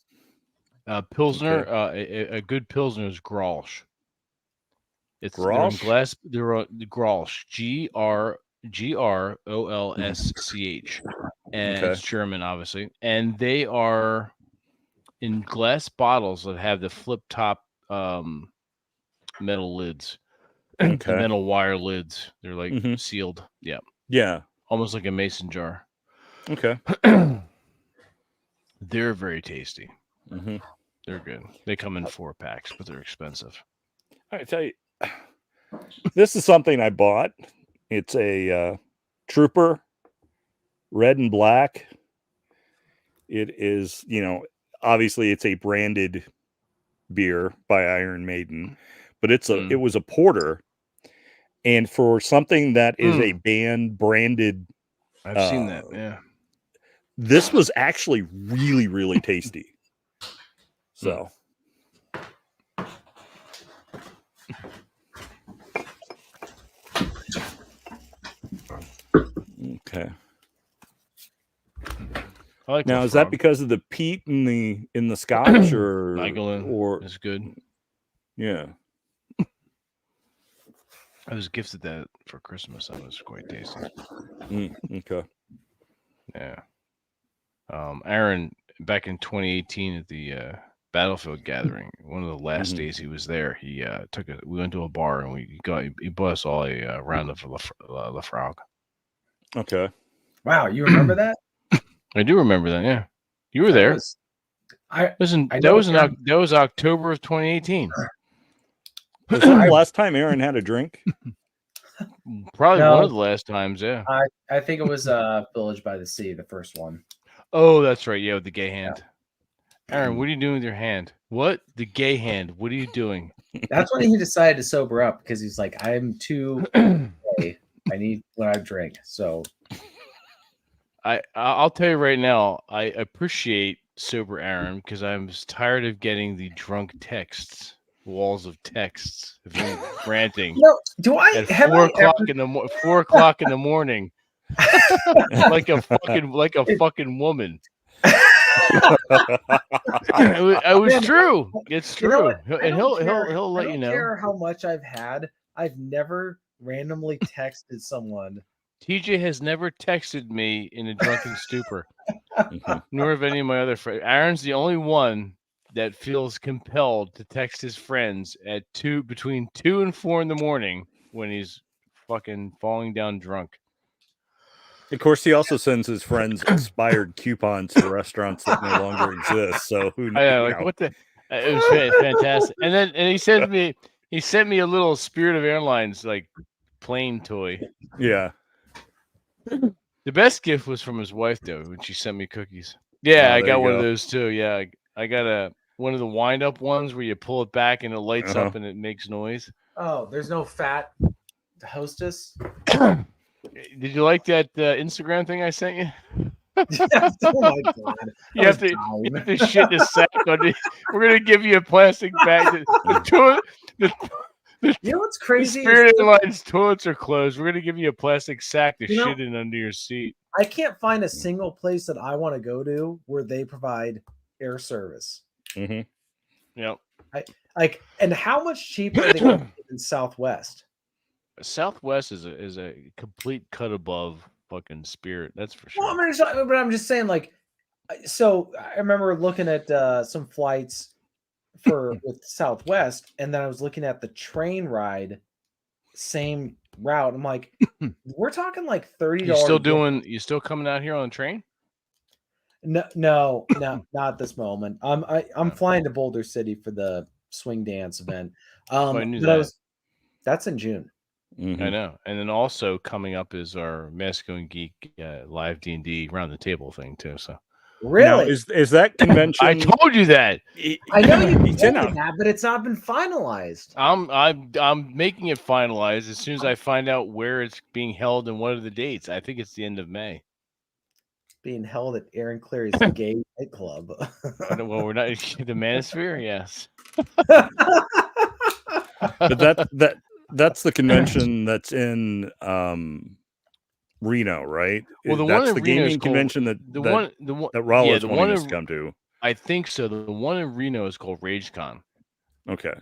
Pilsner, a good Pilsner is Grolsch. It's Grolsch? They're on Grolsch, Grolsch, and it's German, obviously. And they are in glass bottles that have the flip top metal lids, the metal wire lids. They're like sealed. Yeah. Yeah. Almost like a mason jar. Okay. They're very tasty. Mm-hmm. They're good. They come in 4 packs, but they're expensive. I tell you, this is something I bought. It's a Trooper red and black. It is, obviously it's a branded beer by Iron Maiden, but it was a porter. And for something that is a band branded, I've seen that. Yeah. This was actually really, really tasty. So. Okay. Now, is that because of the peat in the scotch or Nigel is good? Yeah. I was gifted that for Christmas. That was quite tasty. Okay. Yeah. Aaron, back in 2018 at the Battlefield Gathering, one of the last days he was there, he we went to a bar and he bought us all a round of Lafroig. Okay. Wow, you remember that? I do remember that. Yeah, you were there. That was October of 2018. Was that the last time Aaron had a drink? Probably one of the last times. Yeah. I think it was Village by the Sea, the first one. Oh, that's right. Yeah, with the gay hand. Yeah. Aaron, what are you doing with your hand? What? The gay hand. What are you doing? That's when he decided to sober up because he's like, I'm too gay. I need when I drink. So I'll tell you right now, I appreciate sober Aaron because I'm tired of getting the drunk texts, walls of texts of him ranting. Do I at 4 o'clock in the morning, like a fucking woman? It was true. It's true, and he'll let you know. I don't care how much I've had. I've never randomly texted someone. TJ has never texted me in a drunken stupor, nor have any of my other friends. Aaron's the only one that feels compelled to text his friends at between 2 and 4 in the morning when he's fucking falling down drunk. Of course, he also sends his friends expired coupons to restaurants that no longer exist. So who I know, you like know. what the? It was fantastic. And he sent me a little Spirit of Airlines like plane toy. Yeah. The best gift was from his wife though, when she sent me cookies. Yeah, Oh, I there got you one of go. those too. Yeah, I got one of the wind up ones where you pull it back and it lights up Uh-huh. and it makes noise. Oh, there's no fat hostess. Did you like that Instagram thing I sent you? Oh my god! You have to shit in a sack. We're gonna give you a plastic bag. The You know what's the crazy? Spirit Airlines toilets are closed. We're gonna give you a plastic sack to You know- shit in under your seat. I can't find a single place that I want to go to where they provide air service. Mm-hmm. Yep. Like, and how much cheaper are they than Southwest? Southwest is a complete cut above fucking Spirit. That's for sure. Well, I'm just saying, like, so I remember looking at some flights with Southwest, and then I was looking at the train ride, same route. I'm like, we're talking like $30. You still coming out here on the train? No, not this moment. I'm flying to Boulder City for the swing dance event. I knew but that. That's in June. Mm-hmm. I know. And then also coming up is our Masculine Geek live D&D round the table thing too. So Really? Now, is that convention? I told you that. I know you He's in told me on- that, but it's not been finalized. I'm making it finalized as soon as I find out where it's being held and what are the dates. I think it's the end of May. Being held at Aaron Cleary's gay nightclub. Well, we're not the Manosphere, yes. But that's the convention that's in Reno, right? Well, the that's one the in Reno is gaming called- convention that the one that Raul yeah, is the wanting one us in- to come to. I think so. The one in Reno is called RageCon. Okay.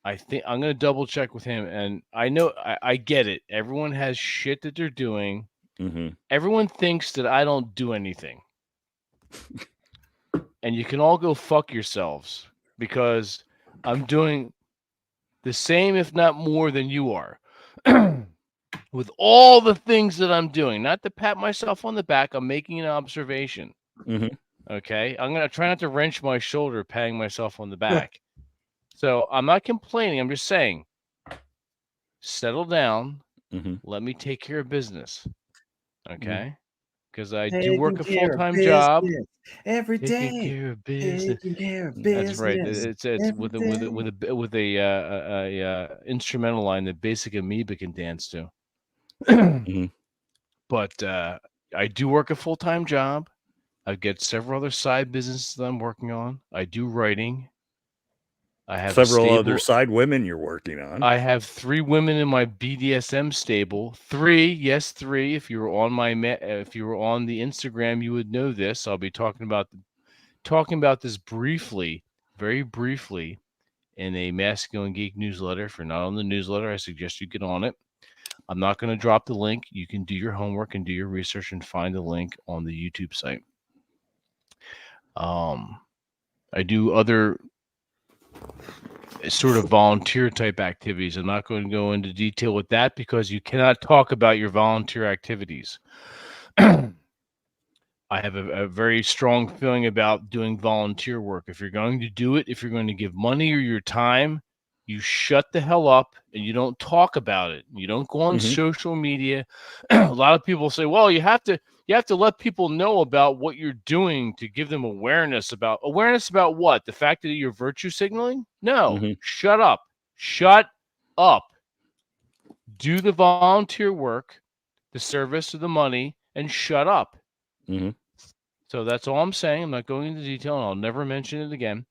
I think I'm gonna double check with him, and I know I get it. Everyone has shit that they're doing. Mm-hmm. Everyone thinks that I don't do anything, and you can all go fuck yourselves because I'm doing the same, if not more, than you are. With all the things that I'm doing, not to pat myself on the back, I'm making an observation. Mm-hmm. Okay, I'm gonna try not to wrench my shoulder, patting myself on the back. So I'm not complaining. I'm just saying, settle down. Mm-hmm. Let me take care of business. Okay, because I do Taking work a care of full-time job. business every Taking day. care of business. Taking care of business. That's right. It's every with day. a instrumental line that Basic Amoeba can dance to. Mm-hmm. But I do work a full-time job. I've got several other side businesses that I'm working on. I do writing. I have Several other side women you're working on. I have 3 women in my BDSM stable. 3, yes, 3. If you were on if you were on the Instagram, you would know this. I'll be talking about this briefly, very briefly, in a Masculine Geek newsletter. If you're not on the newsletter, I suggest you get on it. I'm not going to drop the link. You can do your homework and do your research and find the link on the YouTube site. I do other sort of volunteer type activities. I'm not going to go into detail with that because you cannot talk about your volunteer activities. I have a very strong feeling about doing volunteer work. If you're going to do it, if you're going to give money or your time, you shut the hell up and you don't talk about it. You don't go on social media. A lot of people say, well, you have to let people know about what you're doing to give them awareness about what? The fact that you're virtue signaling? No, shut up. Shut up. Do the volunteer work, the service or the money, and shut up. Mm-hmm. So that's all I'm saying. I'm not going into detail, and I'll never mention it again.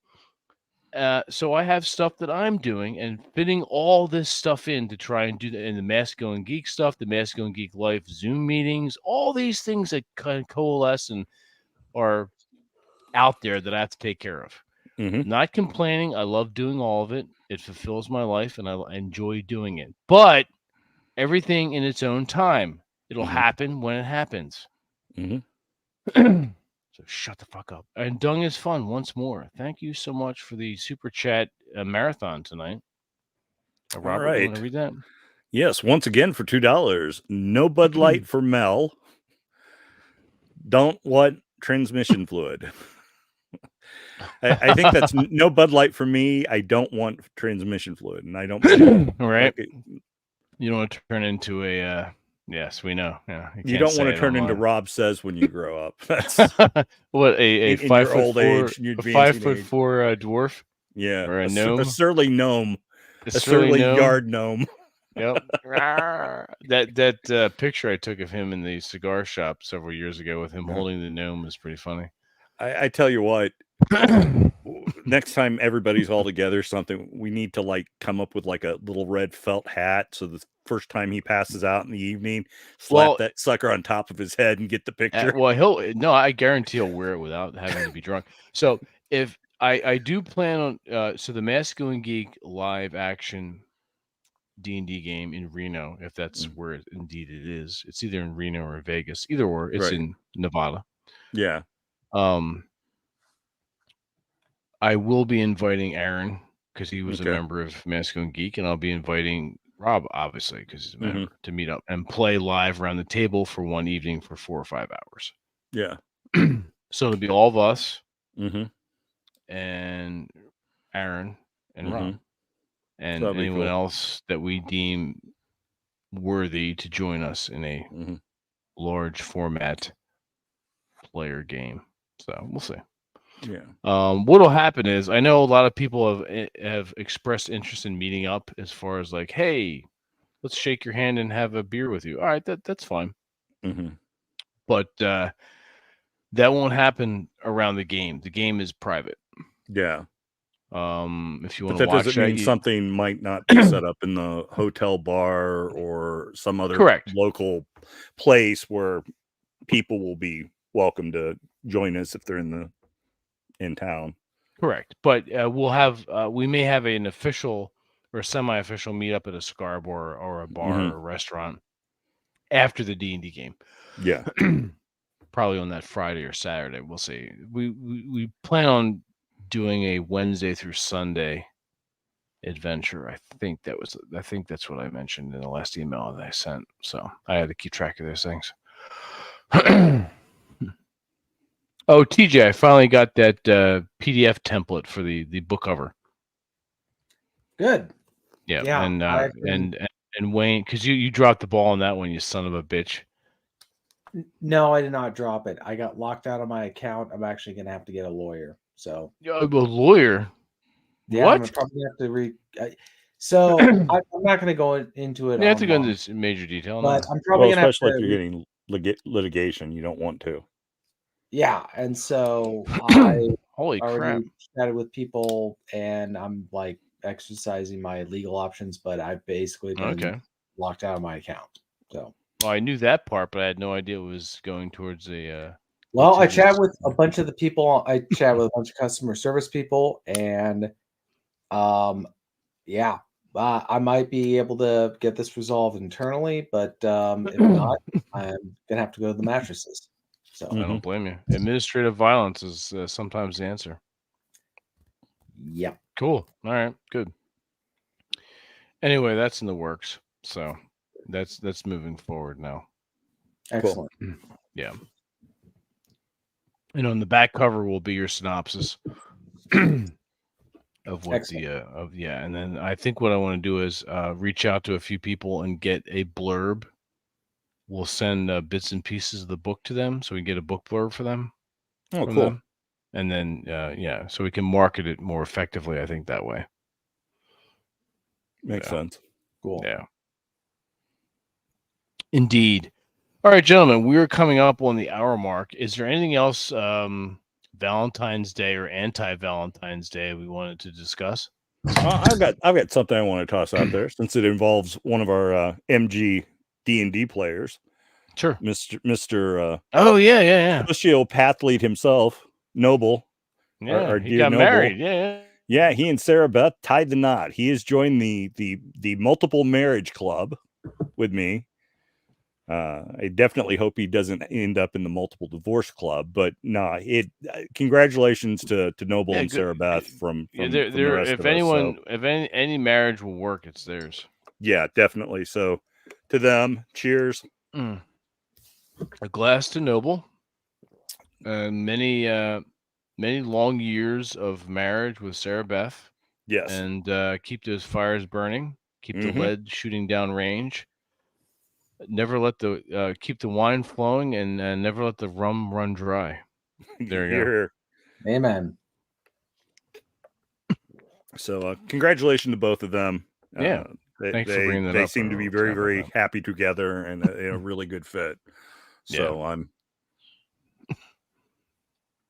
So I have stuff that I'm doing and fitting all this stuff in to try and do the Masculine Geek stuff, the Masculine Geek Life Zoom meetings, all these things that kind of coalesce and are out there that I have to take care of. Mm-hmm. Not complaining. I love doing all of it. It fulfills my life, and I enjoy doing it. But everything in its own time. It'll happen when it happens. So shut the fuck up. And Dung is fun once more. Thank you so much for the super chat marathon tonight. Robert, right. you want to read that? Yes, once again for $2. No Bud Light for Mel. Don't want transmission fluid. I think that's no Bud Light for me. I don't want transmission fluid, and I don't. Right. You don't want to turn into a. Yes, we know. Yeah, you don't want to turn into Rob Says when you grow up. That's what a 5 foot old 4, age, a 5'4" dwarf. Yeah, or a gnome, a surly gnome, a surly yard gnome. Yep. that picture I took of him in the cigar shop several years ago with him holding the gnome was pretty funny. I tell you what, next time everybody's all together, we need to like come up with like a little red felt hat. So the first time he passes out in the evening, slap that sucker on top of his head and get the picture. I guarantee he'll wear it without having to be drunk. So if I do plan on, so the Masculine Geek live action D&D game in Reno, if that's where indeed it is. It's either in Reno or Vegas. Either or, it's in Nevada. Yeah. I will be inviting Aaron because he was a member of Masculine Geek, and I'll be inviting Rob, obviously, because he's a member, to meet up and play live around the table for one evening for 4 or 5 hours. Yeah. So it'll be all of us and Aaron and Rob. And anyone else that we deem worthy to join us in a large format player game. So we'll see. Yeah. What'll happen is I know a lot of people have expressed interest in meeting up as far as like, hey, let's shake your hand and have a beer with you. All right, that's fine. But that won't happen around the game. The game is private. Yeah. If you want to watch, that doesn't mean something might not be set up in the hotel bar or some other local place where people will be welcome to join us if they're in town. Correct. But we may have an official or semi-official meetup at a cigar bar or a bar or a restaurant after the D&D game. Yeah. Probably on that Friday or Saturday. We'll see. We plan on doing a Wednesday through Sunday adventure. I think that's what I mentioned in the last email that I sent. So I had to keep track of those things. Oh, TJ, I finally got that PDF template for the book cover. Good. Yeah. And Wayne, because you dropped the ball on that one, you son of a bitch. No, I did not drop it. I got locked out of my account. I'm actually going to have to get a lawyer. So a lawyer? Yeah, what? I'm probably have to So I'm not going to go into it. You have to go into major detail, but I'm probably going to have to. Especially if you're getting litigation, you don't want to. Yeah, and so I holy crap chatted with people, and I'm like exercising my legal options, but I've basically been locked out of my account. So. Well, I knew that part, but I had no idea it was going towards a. Well, I chat with a bunch of the people. I chat with a bunch of customer service people, and I might be able to get this resolved internally, but if not, I'm gonna have to go to the mattresses. So I don't blame you. Administrative violence is sometimes the answer. Yep. Cool. All right. Good. Anyway, that's in the works. So that's moving forward now. Excellent. Cool. Yeah. And on the back cover will be your synopsis of what and then I think what I want to do is reach out to a few people and get a blurb. We'll send bits and pieces of the book to them so we can get a book blurb for them. Oh, cool. Them. And then, so we can market it more effectively, I think, that way. Makes sense. Cool. Yeah. Indeed. All right, gentlemen, we're coming up on the hour mark. Is there anything else Valentine's Day or anti-Valentine's Day we wanted to discuss? I've got something I want to toss out there since it involves one of our MG D&D players. Sure. Mr. Oh yeah. Sociopathlete himself, Noble. Yeah, our he got Noble. married. Yeah. Yeah, he and Sarah Beth tied the knot. He has joined the multiple marriage club with me. I definitely hope he doesn't end up in the multiple divorce club, but congratulations to Noble and Sarah Beth from the rest if of anyone, us, if any marriage will work, it's theirs. Yeah, definitely. So to them, cheers. A glass to Noble. Many long years of marriage with Sarah Beth. Yes. And keep those fires burning. Keep the Mhm. lead shooting down range. Never let the keep the wine flowing, and never let the rum run dry. There you go. Here. Amen. So congratulations to both of them. Yeah. Thanks for bringing that they up. seem to be very, very happy together and a really good fit. So I'm.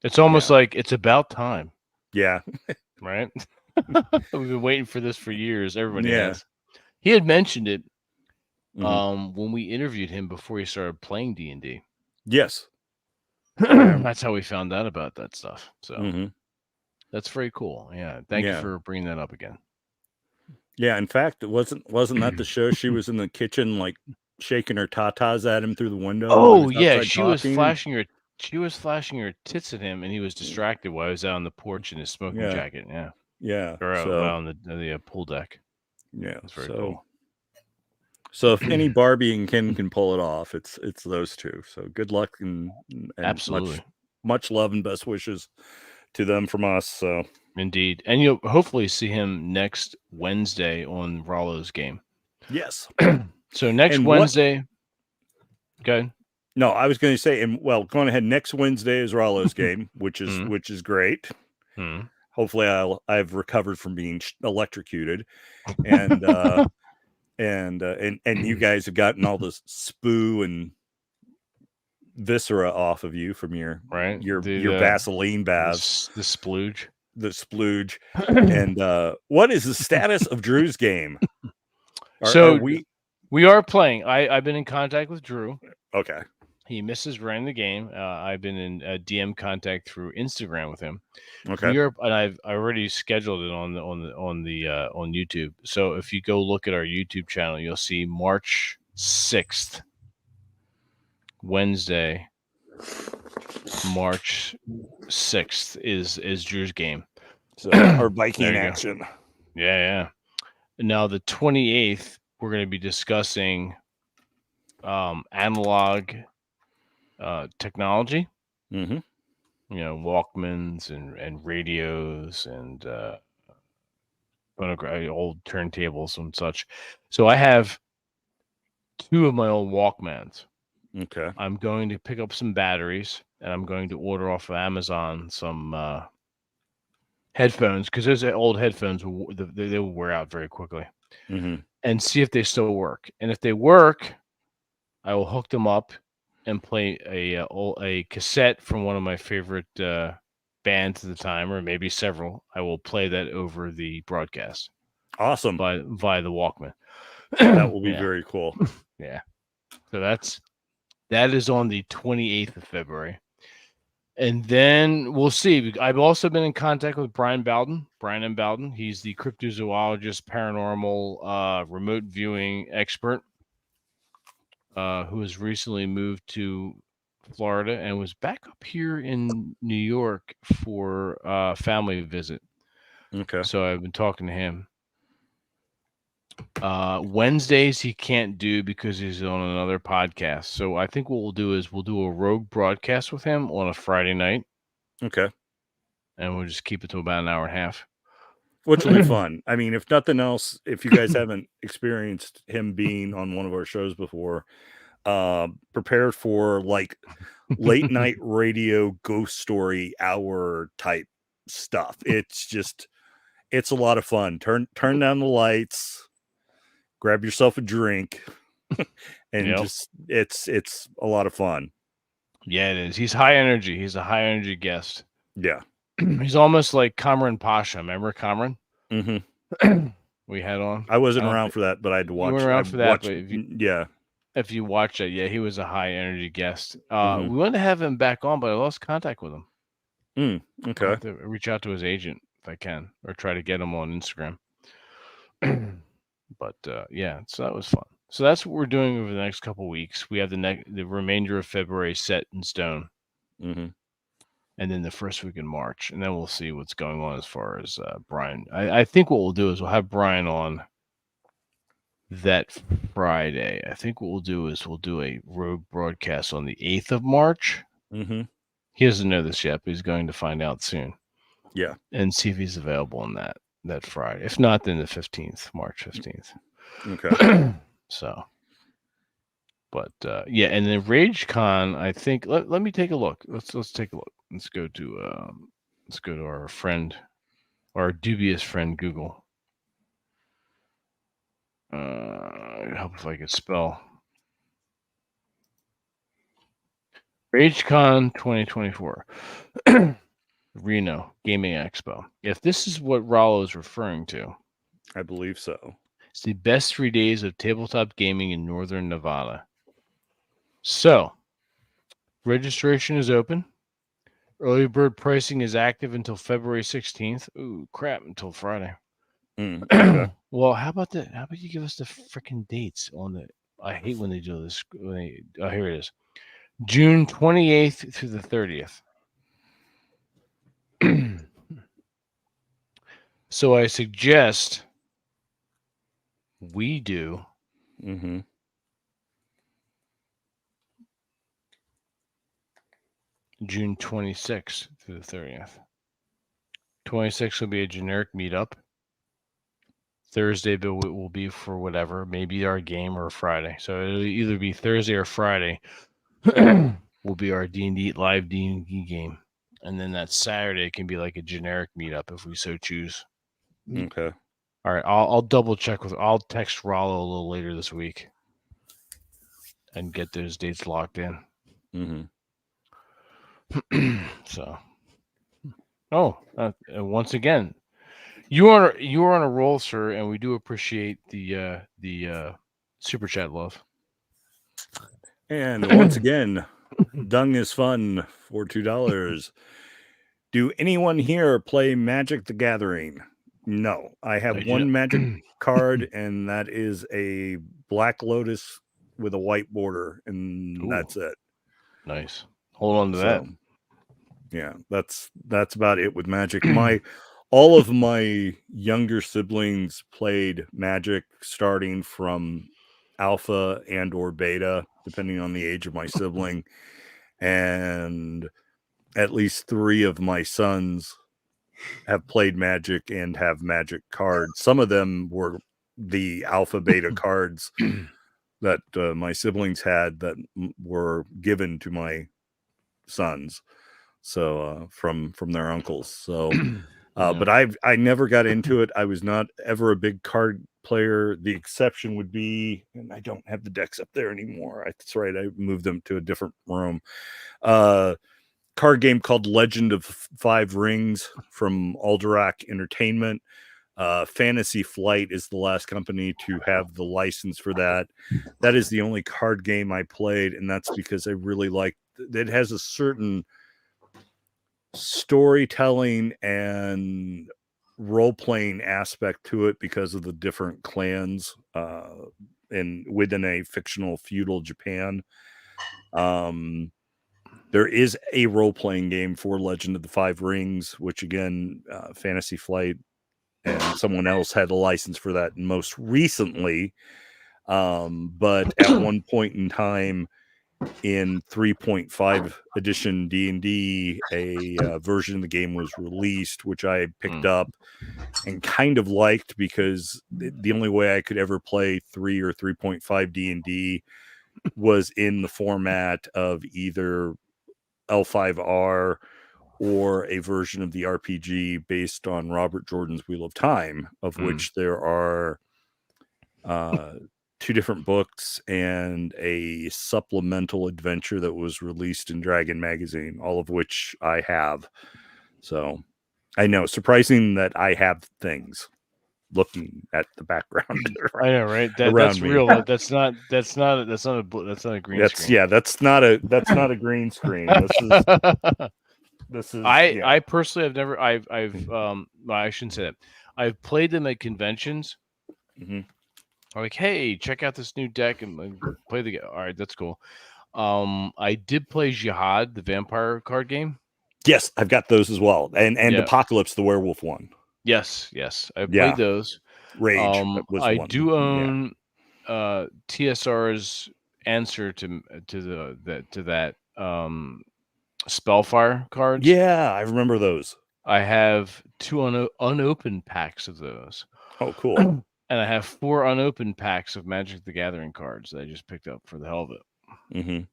It's almost like it's about time. Yeah. Right. We've been waiting for this for years. Everybody Yeah. has. He had mentioned it Mhm. when we interviewed him before he started playing D&D. Yes. That's how we found out about that stuff. So that's very cool. Yeah. Thank you for bringing that up again. Yeah. In fact, it wasn't that the show? She was in the kitchen, like shaking her tatas at him through the window. Oh yeah, she was talking. flashing her tits at him, and he was distracted while he was out on the porch in his smoking jacket. Yeah. Yeah. Or out So on the pool deck. yeah. That's very cool. So if any Barbie and Ken can pull it off, it's those two. So good luck and absolutely much love and best wishes to them from us. So indeed, and you'll hopefully see him next Wednesday on Rollo's game. Yes. So next Wednesday. Good. No, I was going to say, and well, going ahead. Next Wednesday is Rollo's game, which is great. Hopefully, I've recovered from being electrocuted, and and you guys have gotten all this spoo and viscera off of you from your Vaseline baths, the splooge. And what is the status of Drew's game? We are playing. I've been in contact with Drew. Okay. He misses running the game. I've been in DM contact through Instagram with him. Okay. And I've already scheduled it on YouTube. So if you go look at our YouTube channel, you'll see March 6th, Wednesday, March 6th is Drew's game. So our Viking action. Yeah. Now the 28th, we're going to be discussing analog technology. Walkmans and radios and old turntables and such. So I have 2 of my old Walkmans. Okay. I'm going to pick up some batteries, and I'm going to order off of Amazon some headphones, because those old headphones they will wear out very quickly, and see if they still work. And if they work, I will hook them up and play a cassette from one of my favorite bands at the time, or maybe several. I will play that over the broadcast. Awesome. Via the Walkman. That will be very cool. Yeah. So that is on the 28th of February. And then we'll see. I've also been in contact with Brian M. Bowden. He's the cryptozoologist, paranormal remote viewing expert, who has recently moved to Florida and was back up here in New York for a family visit. Okay. So I've been talking to him. Wednesdays he can't do because he's on another podcast. So I think what we'll do is we'll do a rogue broadcast with him on a Friday night. Okay. And we'll just keep it to about an hour and a half. Which will be fun. I mean, if nothing else, if you guys haven't experienced him being on one of our shows before, prepare for like late night radio ghost story hour type stuff. It's a lot of fun. Turn down the lights, grab yourself a drink, and just it's a lot of fun. Yeah, it is. He's high energy. He's a high energy guest. Yeah. He's almost like Kamran Pasha. Remember Kamran? We had on. I wasn't around for that, but I had to watch. You weren't around for that, but if you watch it, he was a high energy guest. We wanted to have him back on, but I lost contact with him. Okay. I have to reach out to his agent if I can, or try to get him on Instagram. But so that was fun. So that's what we're doing over the next couple of weeks. We have the remainder of February set in stone, and then the first week in March, and then we'll see what's going on as far as Brian. I think what we'll do is we'll have Brian on that Friday. I think what we'll do is we'll do a road broadcast on the 8th of March. Mm-hmm. He doesn't know this yet, but he's going to find out soon. Yeah. And see if he's available on that Friday. If not, then the 15th, March 15th. Okay. So, but yeah, and then RageCon, I think. Let me take a look. Let's take a look. Let's go to our friend, our dubious friend Google. Help if I could spell. RageCon 2024. Reno Gaming Expo. If this is what Rollo is referring to, I believe so. it's the best 3 days of tabletop gaming in Northern Nevada. So, registration is open. Early bird pricing is active until February 16th. Ooh, crap, until Friday. Okay. Well, how about you give us the freaking dates on the? I hate when they do this. Here it is. June 28th through the 30th. So I suggest we do Mm-hmm. June 26th through the 30th. 26th will be a generic meetup. Thursday will be for whatever, maybe our game or Friday. So it'll either be Thursday or Friday. Will be our D&D live D&D game, and then that Saturday can be like a generic meetup if we so choose. Okay. All right, I'll double check I'll text Rollo a little later this week and get those dates locked in. Mm-hmm. So, once again, you are on a roll, sir, and we do appreciate the super chat love. And once again, Dung is fun for $2. Do anyone here play Magic the Gathering? No, I have one Magic card, and that is a Black Lotus with a white border, and that's it. Nice. Hold on to that. Yeah, that's about it with Magic. All of my younger siblings played Magic starting from alpha and or beta, depending on the age of my sibling. And at least 3 of my sons have played Magic and have Magic cards. Some of them were the alpha beta cards that my siblings had that were given to my sons. So from their uncles. So but I never got into it. I was not ever a big card player. The exception would be, and I don't have the decks up there anymore. That's right, I moved them to a different room. Card game called Legend of Five Rings from Alderac Entertainment. Fantasy Flight is the last company to have the license for that. That is the only card game I played, and that's because I really like it. Has a certain storytelling and role-playing aspect to it because of the different clans and within a fictional feudal Japan. There is a role-playing game for Legend of the Five Rings, which again, Fantasy Flight and someone else had a license for that most recently. But at one point in time in 3.5 edition D&D, a version of the game was released, which I picked up and kind of liked because the only way I could ever play 3 or 3.5 D&D was in the format of either L5R or a version of the RPG based on Robert Jordan's Wheel of Time, of which there are 2 different books and a supplemental adventure that was released in Dragon Magazine, all of which I have. So I know, surprising that I have things looking at the background. I know, right? That's real. That's not a green screen. Yeah, that's not a green screen. This is I personally have never I shouldn't say that. I've played them at conventions. Mm-hmm. I'm like, hey, check out this new deck and play the game. All right, that's cool. I did play Jihad, the vampire card game. Yes, I've got those as well. And Apocalypse, the werewolf one. Yes. I played those. Rage. I do own TSR's answer to that Spellfire cards. Yeah, I remember those. I have 2 unopened packs of those. Oh, cool. And I have 4 unopened packs of Magic the Gathering cards that I just picked up for the hell of it. Mm-hmm.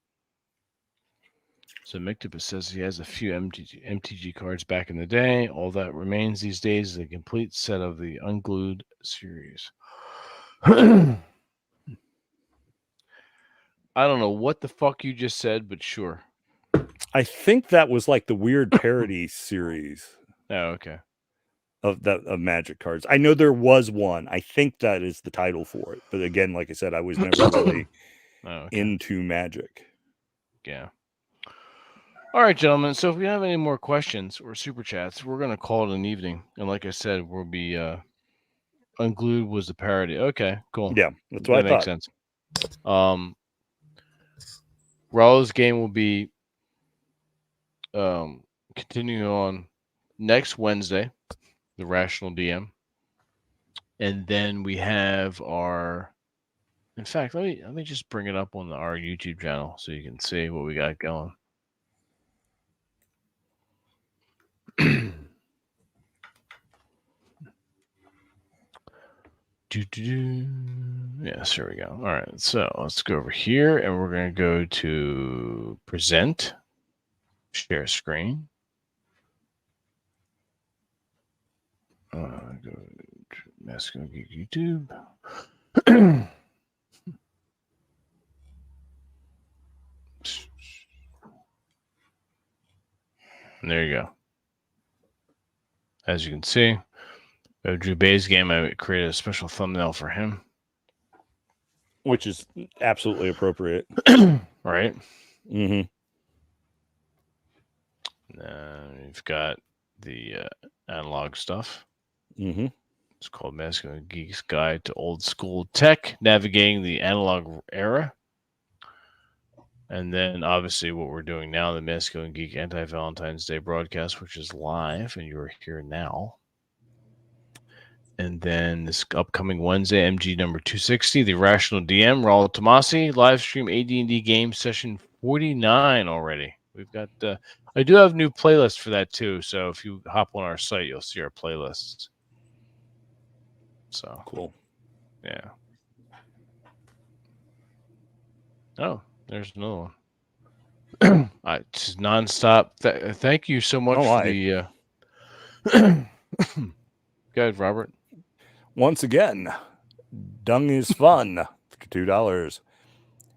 So Mictopus says he has a few MTG cards back in the day. All that remains these days is a complete set of the Unglued series. I don't know what the fuck you just said, but sure. I think that was like the weird parody series Oh, okay. of Magic cards. I know there was one. I think that is the title for it. But again, like I said, I was never really into Magic. Yeah. All right, gentlemen. So if we have any more questions or super chats, we're going to call it an evening. And like I said, we'll be Unglued was the parody. Okay, cool. Yeah, that's what that I makes thought. sense. Raul's game will be continuing on next Wednesday, the Rational DM. And then we have our... In fact, let me just bring it up on our YouTube channel so you can see what we got going. Yes, here we go. All right, so let's go over here and we're going to go to present, share screen. Go to Masculine Geek YouTube. And there you go. As you can see, Drew Bay's game, I created a special thumbnail for him. Which is absolutely appropriate. Right? Mm-hmm. You've got the analog stuff. Mm-hmm. It's called Masculine Geek's Guide to Old School Tech, Navigating the Analog Era. And then, obviously, what we're doing now, the Masculine Geek Anti-Valentine's Day broadcast, which is live, and you're here now. And then this upcoming Wednesday, MG number 260, the Rational DM, Raul Tomasi, live stream AD&D game session 49 already. We've got, I do have new playlists for that too. So if you hop on our site, you'll see our playlists. So cool. Yeah. Oh, there's another one. Just nonstop. Thank you so much for the. Go ahead, Robert. Once again, Dung is fun. $2.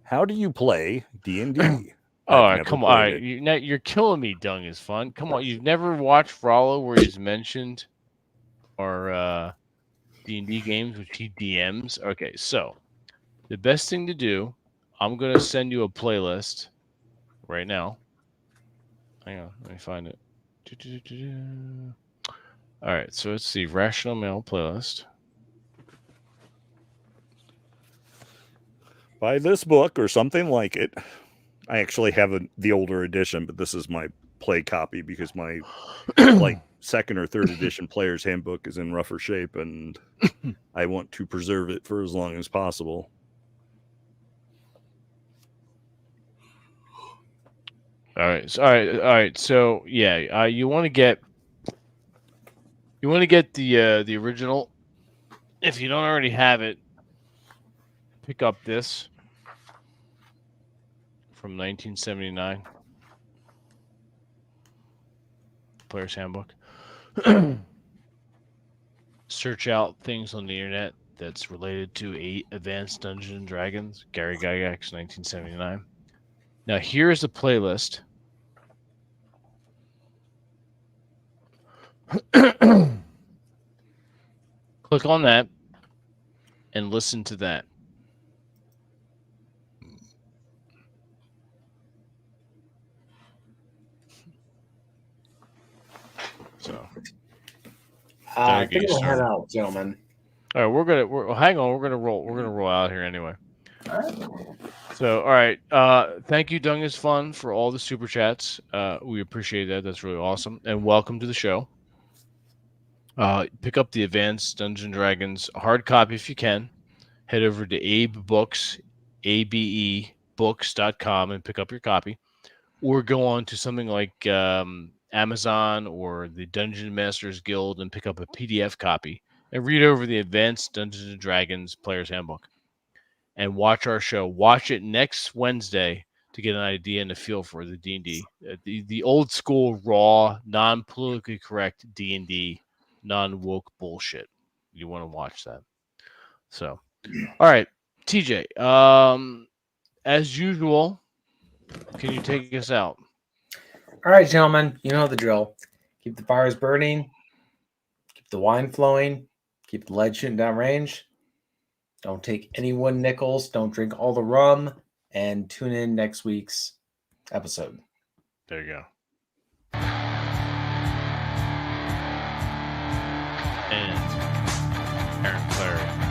How do you play D&D? Oh, come on! You're killing me. Dung is fun. Come on, you've never watched Rollo where he's mentioned our D&D games, which he DMs. Okay, so the best thing to do, I'm gonna send you a playlist right now. Hang on, let me find it. All right, so it's the Rational Mail playlist. Buy this book or something like it. I actually have the older edition, but this is my play copy because my like second or third edition player's handbook is in rougher shape, and I want to preserve it for as long as possible. All right. So yeah, you want to get the original. If you don't already have it, pick up this from 1979, Player's Handbook. Search out things on the internet that's related to Advanced Dungeons and Dragons, Gary Gygax, 1979. Now here's the playlist. Click on that and listen to that. So I think we'll head out, gentlemen. All right, hang on. We're gonna roll out here anyway. All right. So, all right. Thank you, Dung is Fun, for all the super chats. We appreciate that. That's really awesome. And welcome to the show. Pick up the Advanced Dungeons & Dragons hard copy if you can. head over to Abe Books, ABEbooks.com, and pick up your copy. Or go on to something like Amazon or the Dungeon Masters Guild and pick up a PDF copy and read over the Advanced Dungeons & Dragons Player's Handbook. And watch our show. Watch it next Wednesday to get an idea and a feel for the D&D. The old school, raw, non-politically correct D&D, non-woke bullshit. You want to watch that. So, all right, TJ, as usual, can you take us out? All right, gentlemen, you know the drill. Keep the fires burning, keep the wine flowing, keep the lead shooting down range. Don't take any one nickels. Don't drink all the rum. And tune in next week's episode. There you go. And Aaron Clary.